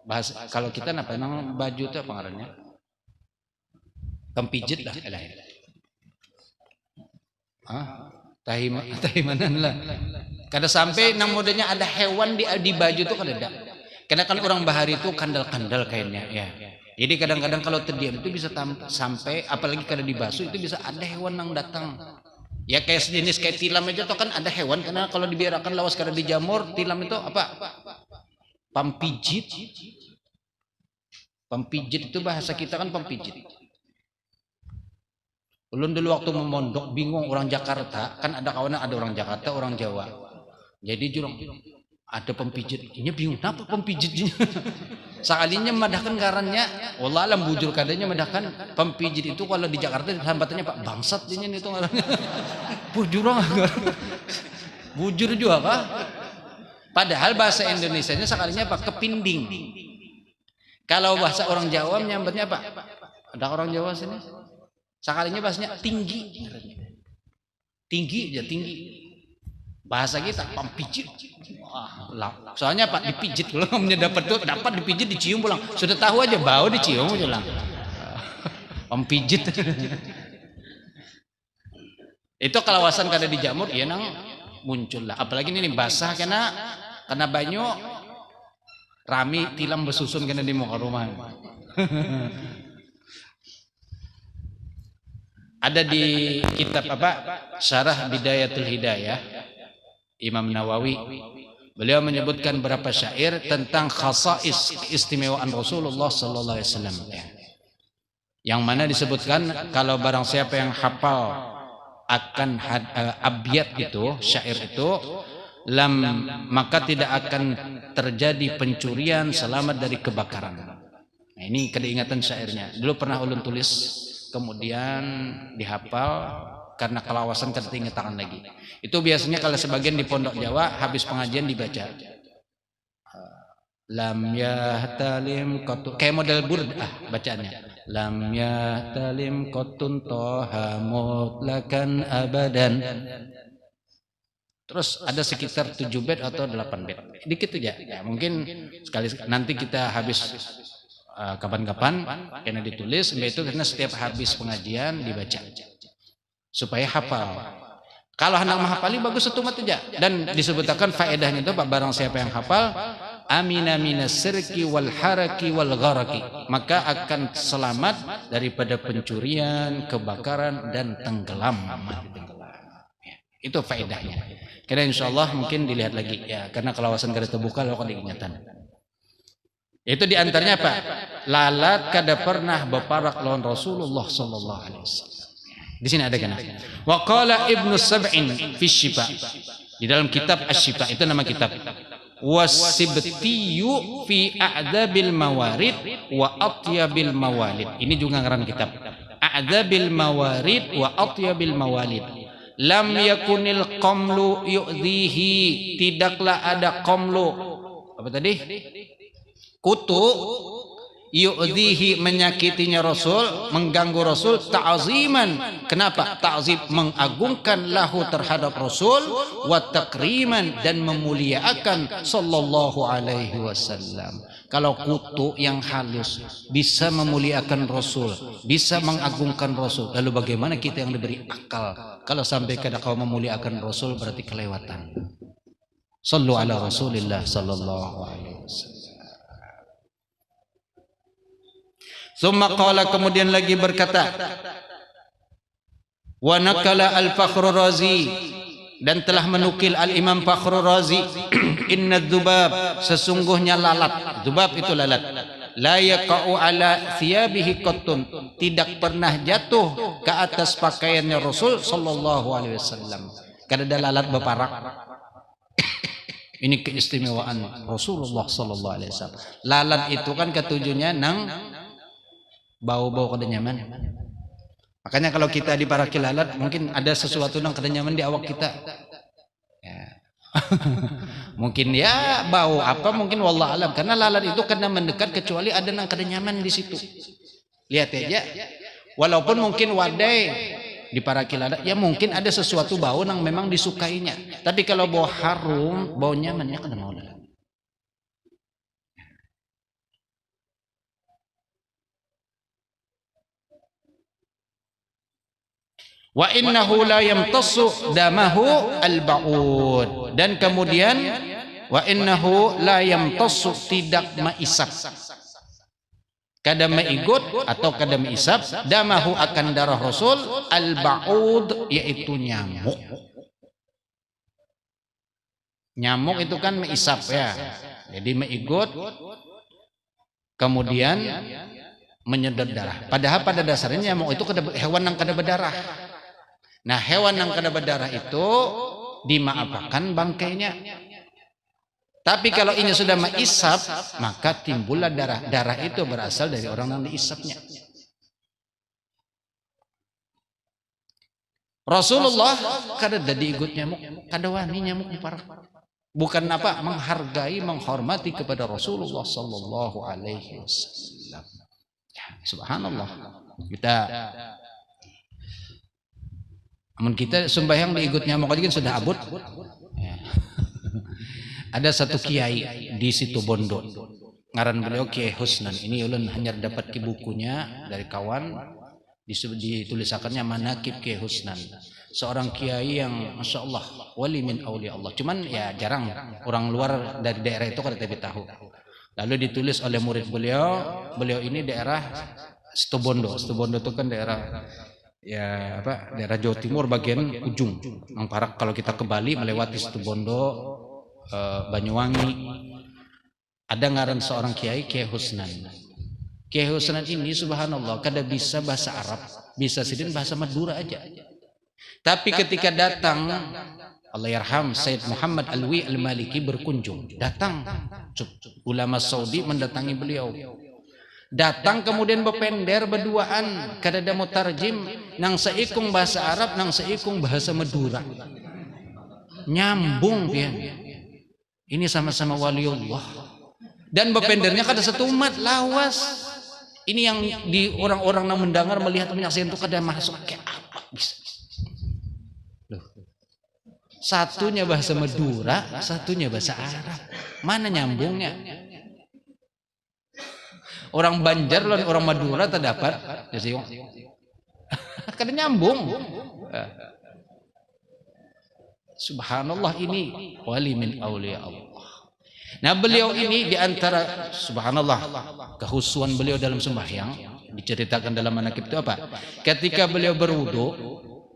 bahasa kalau kita apa nang baju itu apa ngarannya? Kempijit lah. Tahimanan lah. Kada sampai nang modenya ada hewan di baju itu kada ada. Karena kan orang bahari itu kandal-kandal kayaknya ya. Jadi kadang-kadang kalau terdiam itu bisa sampai apalagi kada dibasuh itu bisa ada hewan yang datang. Ya kayak sejenis kayak tilam aja tuh kan ada hewan, karena kalau dibiarkan lawas kada dijamur tilam itu apa? Pempijit. Pempijit itu bahasa kita kan pempijit. Ulun dulu waktu memondok bingung orang Jakarta, kan ada kawan ada orang Jakarta, orang Jawa. Jadi jurang ada pempijit. Ini bingung kenapa pempijitnya. Sekalinya madahkan ngarannya, wallah alam bujur kadanya madahkan pempijit itu kalau di Jakarta hambatannya Pak bangsat ini itu ngarannya. Bujur bujur juga Pak. Padahal bahasa Indonesianya sekalinya apa? Kepinding. Kalau bahasa orang Jawa menyambatnya apa? Ada orang Jawa sini? Sekalinya bahasanya tinggi. Tinggi aja tinggi. Bahasa kita pempijit. Soalnya Pak dipijit kalau dapat dipijit dicium pulang. Sudah tahu aja bau dicium pulang. Pempijit. Itu kalawasan kada dijamur ya nang muncul lah. Apalagi ini basah karena banyu rami tilam bersusun kena di muka rumah. Ada di kitab apa? Syarah Bidayatul Hidayah Imam Nawawi. Beliau menyebutkan beberapa syair tentang khasais keistimewaan Rasulullah sallallahu alaihi wasallam. Yang mana disebutkan kalau barang siapa yang hafal akan abyat itu, syair itu, maka tidak akan terjadi pencurian, selamat dari kebakaran. Nah, ini keingatan syairnya. Dulu pernah ulun tulis, kemudian dihafal karena kelawasan kada ingat tangan lagi. Itu biasanya kalau sebagian di pondok Jawa habis pengajian dibaca. Lam yahtalim qatun, kayak model burdah bacaannya. Lam yahtalim qatun toha mutlakan abadan. Terus ada sekitar 7 bait atau 8 bait. Dikit aja. Ya, mungkin sekali nanti kita habis kapan-kapan karena ditulis, itu karena setiap habis pengajian dibaca. Supaya hafal. Kalau hendak menghafali bagus satu mat aja. Dan disebutkan faedahnya itu Pak, barang siapa yang hafal amina minas sirki wal haraki wal gharaki, maka akan selamat daripada pencurian, kebakaran dan tenggelam. Itu faedahnya. Karena insyaallah mungkin dilihat lagi ya, karena kelawasan kada terbuka lalu diingatan. Itu diantaranya apa? Lalat kada pernah beparak lawan Rasulullah sallallahu alaihi wasallam. Di sini ada kan? Wa qala Ibnu Sab'in fi Syifa. Di dalam kitab Asy-Syifa itu nama kitab. Wasibtiyu fi a'dabil mawarid wa atyabil mawalid. Ini juga ngaran kitab. A'dabil mawarid wa atyabil mawalid. Lam yakunil qamlu yu'dhihi, tidaklah ada qamlu. Apa tadi? Kutu yu'dhihi, menyakitinya Rasul, mengganggu Rasul, ta'ziman. Kenapa? Ta'zim, mengagungkan lahu terhadap Rasul, wa takriman, dan memuliakan sallallahu alaihi wasallam. Kalau kutu yang halus bisa memuliakan Rasul, bisa mengagungkan Rasul, lalu bagaimana kita yang diberi akal kalau sampai kada kau memuliakan Rasul berarti kelewatan. Sallu ala Rasulillah sallallahu alaihi wasallam. Summa qala, kemudian lagi berkata, wa nakala al-Fakhrur Razi, dan telah menukil al-Imam Fakhrur Razi, inna dzubab, sesungguhnya lalat, dzubab itu lalat, la yaqa'u ala thiyabihi qattun, tidak pernah jatuh ke atas pakaiannya Rasul sallallahu alaihi wasallam. Kada ada lalat beparak. Ini keistimewaan Rasulullah sallallahu alaihi wasallam. Lalat itu kan ketujuhnya nang bau-bau kada nyaman. Makanya kalau kita diparaki lalat, mungkin ada sesuatu yang kada nyaman di awak kita. Ya. Mungkin ya bau apa, mungkin wallah alam. Karena lalat itu kena mendekat kecuali ada yang kada nyaman di situ. Lihat aja. Walaupun mungkin wadai diparaki lalat, ya mungkin ada sesuatu bau yang memang disukainya. Tapi kalau bau harum, bau nyamannya kada mau lalat. Wa innahu la yamtassu damahu al-ba'ud, dan kemudian wa innahu la yamtassu, tidak maisap, kada maigut atau kada maisap, damahu akan darah Rasul, al-ba'ud yaitu nyamuk. Nyamuk itu kan maisap ya. Jadi mengikut kemudian menyedot darah. Padahal pada dasarnya nyamuk itu hewan yang kada berdarah. Nah, hewan yang kada berdarah itu dimaafkan bangkainya. Tapi kalau ini sudah mengisap, maka timbullah darah. Darah itu berasal dari orang yang diisapnya. Rasulullah kada dadi ikut nyamuk, kada wani nyamuk parah. Bukan apa, menghargai, menghormati kepada Rasulullah sallallahu alaihi wasallam. Ya, subhanallah. Kita sembahyang diikut nyamuk aja kan sudah abut. Ya. Ada satu kiai di situ Bondo, ngaran beliau Kiai Husnan. Ini ulun hanya dapat ke bukunya dari kawan, ditulisakannya Manaqib Kiai Husnan. Seorang kiai yang masya Allah wali min aulia Allah. Cuman ya jarang orang luar dari daerah itu kada tahu. Lalu ditulis oleh murid beliau. Beliau ini daerah Situbondo. Situbondo itu kan daerah ya apa? Daerah Jawa Timur bagian ujung. Mangparak kalau kita ke Bali melewati Situbondo, Banyuwangi. Ada ngaran seorang kiai Husnan. Kiai Husnan ini subhanallah kada bisa bahasa Arab, bisa sidin bahasa Madura aja. Tapi ketika datang Allah yarham Sayyid Muhammad Alwi Al-Maliki berkunjung, datang ulama Saudi mendatangi beliau. Datang kemudian berpender berduaan, kada ada mutarjim, nang seikung bahasa Arab, nang seikung bahasa Madura. Nyambung pian. Ini sama-sama waliullah. Dan berpendernya kada satu umat lawas. Ini yang di orang-orang yang mendengar melihat menyaksikan itu kada masuk kayak apa bisa. Satunya bahasa Madura, satunya bahasa Arab. Mana nyambungnya? Orang Banjar dan orang Madura terdapat, jadi kada nyambung. Subhanallah, ini wali min aulia Allah. Nah, beliau ini diantara subhanallah kehusuan beliau dalam sembahyang diceritakan dalam manaqib itu apa? Ketika beliau berwudu,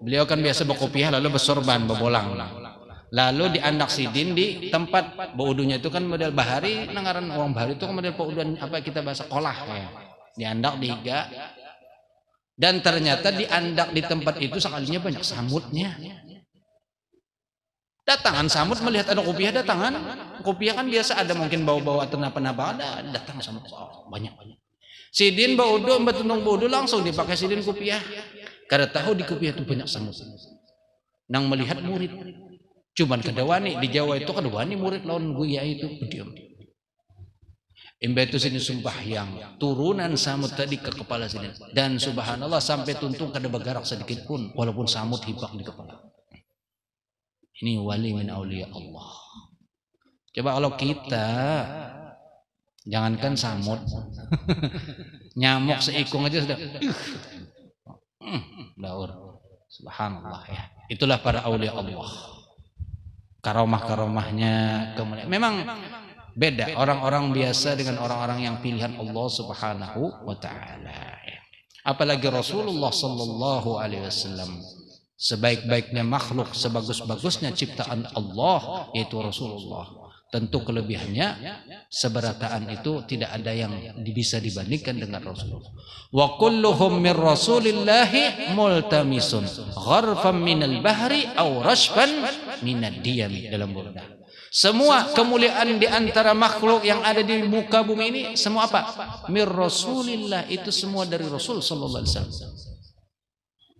beliau kan biasa berkopiah lalu bersorban berbolang. Lalu diandak sidin di tempat berwudunya itu kan model bahari, nangaran orang bahari itu kan model pewuduan apa kita bahasa kolah ya. Diandak dihiga. Dan ternyata diandak di tempat itu sekalinya banyak samutnya. Datangan samut melihat ada kopiah, datangan kopiah kan biasa ada mungkin bau-bau atau apa-apa, ada datang samut banyak. Sidin baudu betundung baudu langsung dipakai sidin kopiah. Kada tahu di kopiah itu banyak samut. Nang melihat murid. Cuman kedawani di Jawa itu kedawani murid lawan buya itu diam. Imbetu sini sembahyang turunan samut tadi ke kepala sini dan subhanallah sampai tuntung kada bergerak sedikit pun walaupun samut hibak di kepala. Ini wali min aulia Allah. Coba kalau kita jangankan samut nyamuk seikung aja sudah daur. Subhanallah ya. Itulah para aulia Allah. Karomah-karomahnya kemudian memang beda orang-orang biasa dengan orang-orang yang pilihan Allah Subhanahu wa taala. Apalagi Rasulullah sallallahu alaihi wasallam, sebaik-baiknya makhluk, sebagus-bagusnya ciptaan Allah yaitu Rasulullah. Tentu kelebihannya seberataan itu tidak ada yang bisa dibandingkan dengan Rasulullah. Wa kulluhum min Rasulillahi multamisun gharfan minal bahri aw rashfan minad diyami dalam burdah. Semua kemuliaan di antara makhluk yang ada di muka bumi ini semua apa? Mir Rasulillah, itu semua dari Rasul sallallahu alaihi wasallam.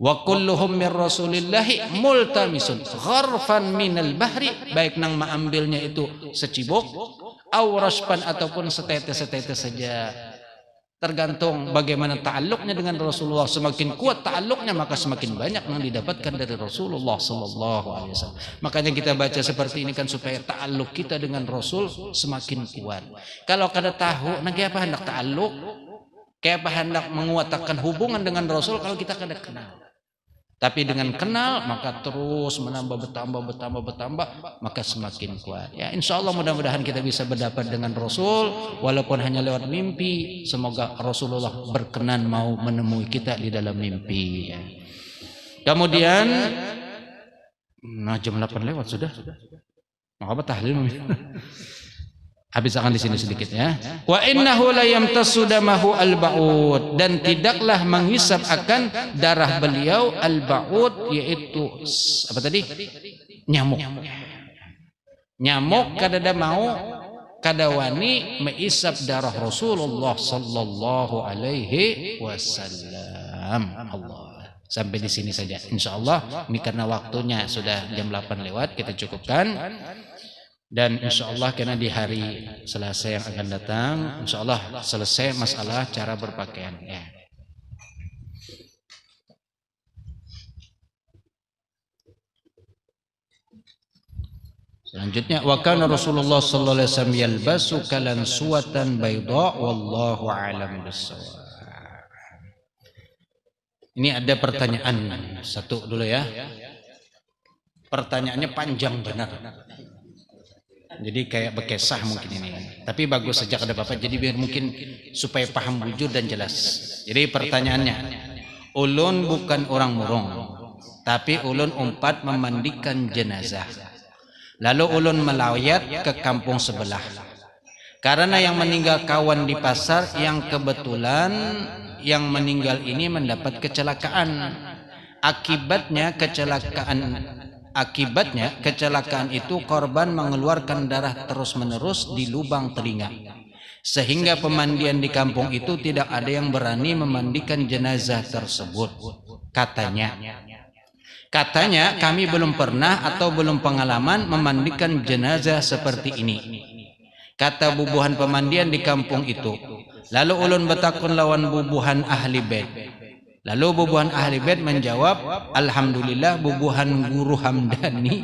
Wa kulluhum min Rasulillahi multamisun gharfan minal bahri, baik nang mengambilnya itu secibok aw rashfan ataupun setetes-setetes saja. Tergantung bagaimana ta'alluqnya dengan Rasulullah. Semakin kuat ta'alluqnya maka semakin banyak yang didapatkan dari Rasulullah sallallahu alaihi wasallam. Makanya kita baca seperti ini kan supaya ta'alluq kita dengan Rasul semakin kuat. Kalau kada tahu nang apa hendak ta'alluq, kayak apa hendak menguatkan hubungan dengan Rasul kalau kita kada kenal. Tapi dengan kenal maka terus menambah bertambah maka semakin kuat. Ya insya Allah mudah-mudahan kita bisa berdapat dengan Rasul walaupun hanya lewat mimpi. Semoga Rasulullah berkenan mau menemui kita di dalam mimpi. Ya. Kemudian jam 8 lewat sudah. Maka tahlil Habiskan di sini sedikit ya. Wa innahu la yamtassu damahu al-ba'ud, dan tidaklah menghisap akan darah beliau al-ba'ud, yaitu apa tadi? Nyamuk. Nyamuk kadada mau kadawani mengisap darah Rasulullah sallallahu alaihi wasallam. Allah. Sampai di sini saja insyaallah. Ini karena waktunya sudah jam 8 lewat, kita cukupkan. Dan insyaallah karena di hari Selasa yang akan datang insyaallah selesai masalah cara berpakaian ya. Selanjutnya wa kana Rasulullah sallallahu alaihi wasallam yalbasu kalansuwatan bayda wallahu a'lam bissawab. Ini ada pertanyaan satu dulu ya. Pertanyaannya panjang benar. Jadi kayak bekesah mungkin ini. Tapi bagus sejak ada Bapak, jadi biar mungkin supaya paham bujur dan jelas. Jadi pertanyaannya, ulun bukan orang murung, tapi ulun umpat memandikan jenazah. Lalu ulun melayat ke kampung sebelah. Karena yang meninggal kawan di pasar, yang kebetulan yang meninggal ini mendapat kecelakaan. Akibatnya kecelakaan itu korban mengeluarkan darah terus-menerus di lubang telinga, sehingga pemandian di kampung itu tidak ada yang berani memandikan jenazah tersebut. Katanya kami belum pernah atau belum pengalaman memandikan jenazah seperti ini, kata bubuhan pemandian di kampung itu. Lalu ulun betakun lawan bubuhan ahli bait. Lalu bubuhan ahli bait menjawab, alhamdulillah bubuhan guru Hamdani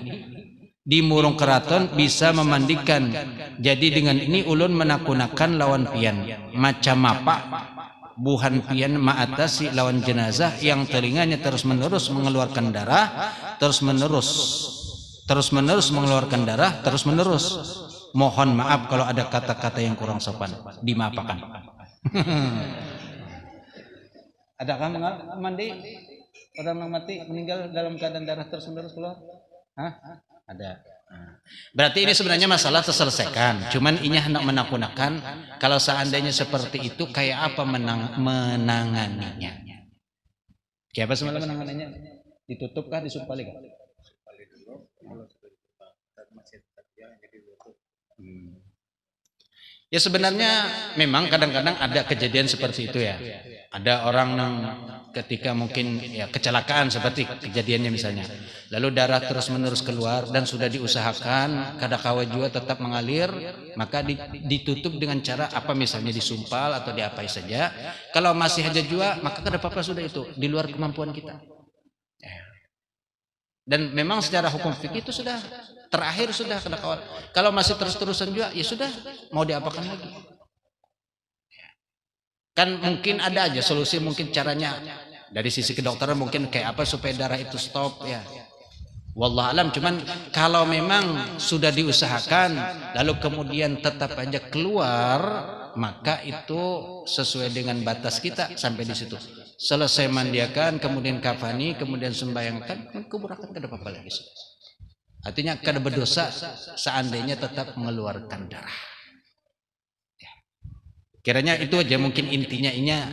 di Murung Keraton bisa memandikan. Jadi dengan ini ulun menakunakan lawan pian. Macam apa buhan pian maatasi lawan jenazah yang telinganya terus menerus mengeluarkan darah, terus menerus mengeluarkan darah, terus menerus. Mohon maaf kalau ada kata-kata yang kurang sopan, dimaafkan. Adakah mandi orang yang mati meninggal dalam keadaan darah terus-menerus keluar? Hah? Ada. Berarti ini sebenarnya masalah terselesaikan. Cuman ini hendak menakunakan kalau seandainya seperti itu kayak apa menanganinya? Kayak apa semalam menanganinya? Ditutupkah, disumpali kah? Ya sebenarnya memang kadang-kadang ada kejadian seperti itu ya. Ada orang yang ketika mungkin ya kecelakaan seperti kejadiannya misalnya, lalu darah terus-menerus keluar dan sudah diusahakan kadakawa juga tetap mengalir, maka ditutup dengan cara apa misalnya disumpal atau diapai saja. Kalau masih aja juga maka kada apa-apa, sudah itu di luar kemampuan kita. Dan memang secara hukum fikih itu sudah terakhir, sudah kadakawa. Kalau masih terus-terusan juga ya sudah, mau diapakan lagi. Kan mungkin ada aja solusi, mungkin caranya dari sisi kedokteran mungkin kayak apa supaya darah itu stop ya. Wallah alam. Cuman kalau memang sudah diusahakan lalu kemudian tetap aja keluar, maka itu sesuai dengan batas kita sampai di situ. Selesai mandiakan, kemudian kafani, kemudian sembahyangkan, kuburakan, kada apa-apa lagi. Artinya kada berdosa seandainya tetap mengeluarkan darah. Kiranya itu aja mungkin intinya.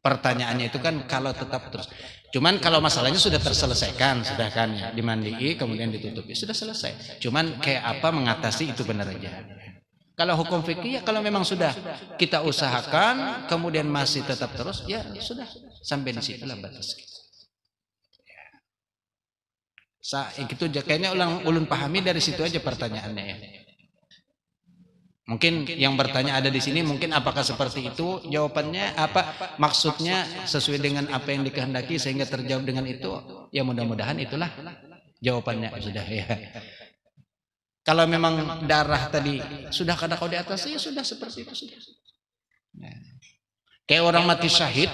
Pertanyaannya itu kan kalau tetap terus. Cuman kalau masalahnya sudah terselesaikan, sudah kan ya, dimandii kemudian ditutupi, sudah selesai. Cuman kayak apa mengatasi itu benar aja. Kalau hukum fikih ya kalau memang sudah kita usahakan kemudian masih tetap terus, ya sudah sampai di situlah batas kita. Gitu aja kayaknya ulun pahami dari situ aja pertanyaannya ya. Mungkin yang bertanya ada di sini, mungkin apakah seperti itu? Jawabannya apa? Maksudnya sesuai dengan apa yang dikehendaki sehingga terjawab dengan itu. Ya mudah-mudahan itulah jawabannya sudah ya. Kalau memang darah tadi sudah kada kau di atas, ya sudah seperti itu sudah. Ya. Kayak orang mati syahid,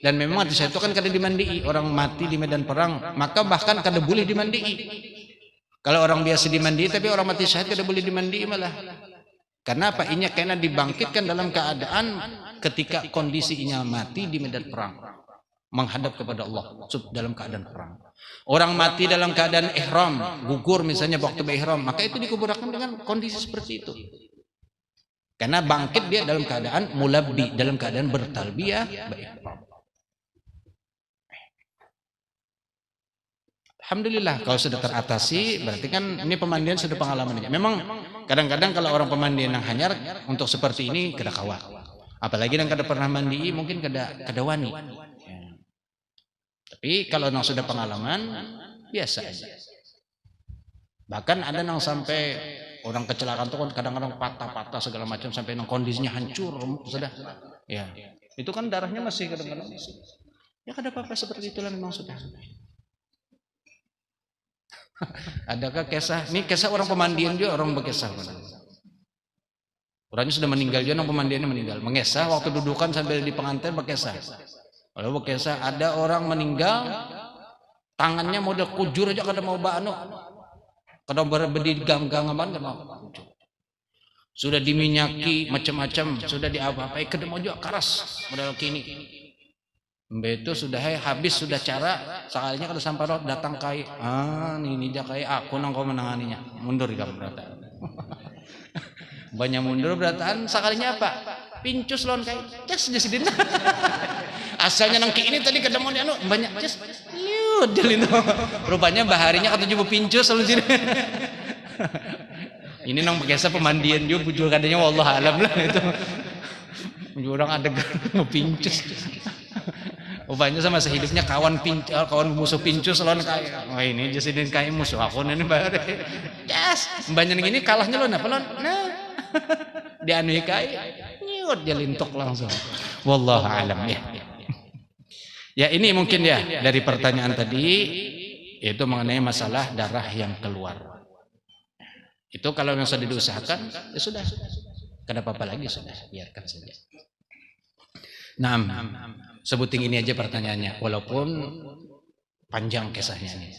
dan memang mati syahid itu kan kada dimandii. Orang mati di medan perang, maka bahkan kada boleh dimandii. Kalau orang biasa dimandii, tapi orang mati syahid kada boleh dimandii malah. Karena apa? Inya karena dibangkitkan dalam keadaan ketika kondisinya mati di medan perang, menghadap kepada Allah dalam keadaan perang. Orang mati dalam keadaan ihram, gugur misalnya waktu ihram, maka itu dikuburkan dengan kondisi seperti itu. Karena bangkit dia dalam keadaan mulabbi, dalam keadaan bertalbiyah ihram. Alhamdulillah kalau sudah teratasi, berarti kan ini pemandian sudah pengalaman. Memang kadang-kadang kalau orang pemandian yang hanyar untuk seperti ini kada kawat. Apalagi yang kada pernah mandi mungkin kada wani. Ya. Tapi kalau yang sudah pengalaman biasa aja. Bahkan ada yang sampai orang kecelakaan tuh kan kadang-kadang patah-patah segala macam sampai yang kondisinya hancur sudah. Ya. Itu kan darahnya masih kadang-kadang. Ya kada apa-apa seperti itulah memang sudah. Adakah kisah? Ini kisah orang pemandian juga orang berkisah. Orangnya sudah meninggal juga, orang pemandiannya meninggal. Mengesah waktu dudukan sambil di pengantin berkisah. Kalau berkisah ada orang meninggal, tangannya model kujur aja kada mau banu, kada berdiri gang-gangaman kada mau. Sudah diminyaki macam-macam, sudah diapa-apai kada mau juga keras model kini. Itu sudah habis sudah cara sekalinya kalau sampai roh datang kai ini dia kai aku nang kau menanganinya mundur kamu berataan banyak mundur berataan sekalinya apa pincus lon kai jas jasidin asalnya nang ini tadi ketemu anu banyak jas yud jalin rupanya baharinya kata juga pincus lalu sini ini nang biasa pemandian juga bujur katanya wallah alam lah itu orang ada pincus. Rupanya sama sehidupnya kawan musuh pincus lawan kai. Wah ini jasidin kai musuh aku ini bare. Yes, banyak ini kalahnya lon apa lon? Nah. Dianui kai. Nyut dia lintok langsung. Wallahu alam ya. Ya ini mungkin ya dari pertanyaan tadi itu mengenai masalah darah yang keluar. Itu kalau yang sudah diusahakan ya sudah. Kada apa-apa lagi sudah, biarkan saja. Nah, sebutin ini aja pertanyaannya, walaupun panjang kisahnya ini.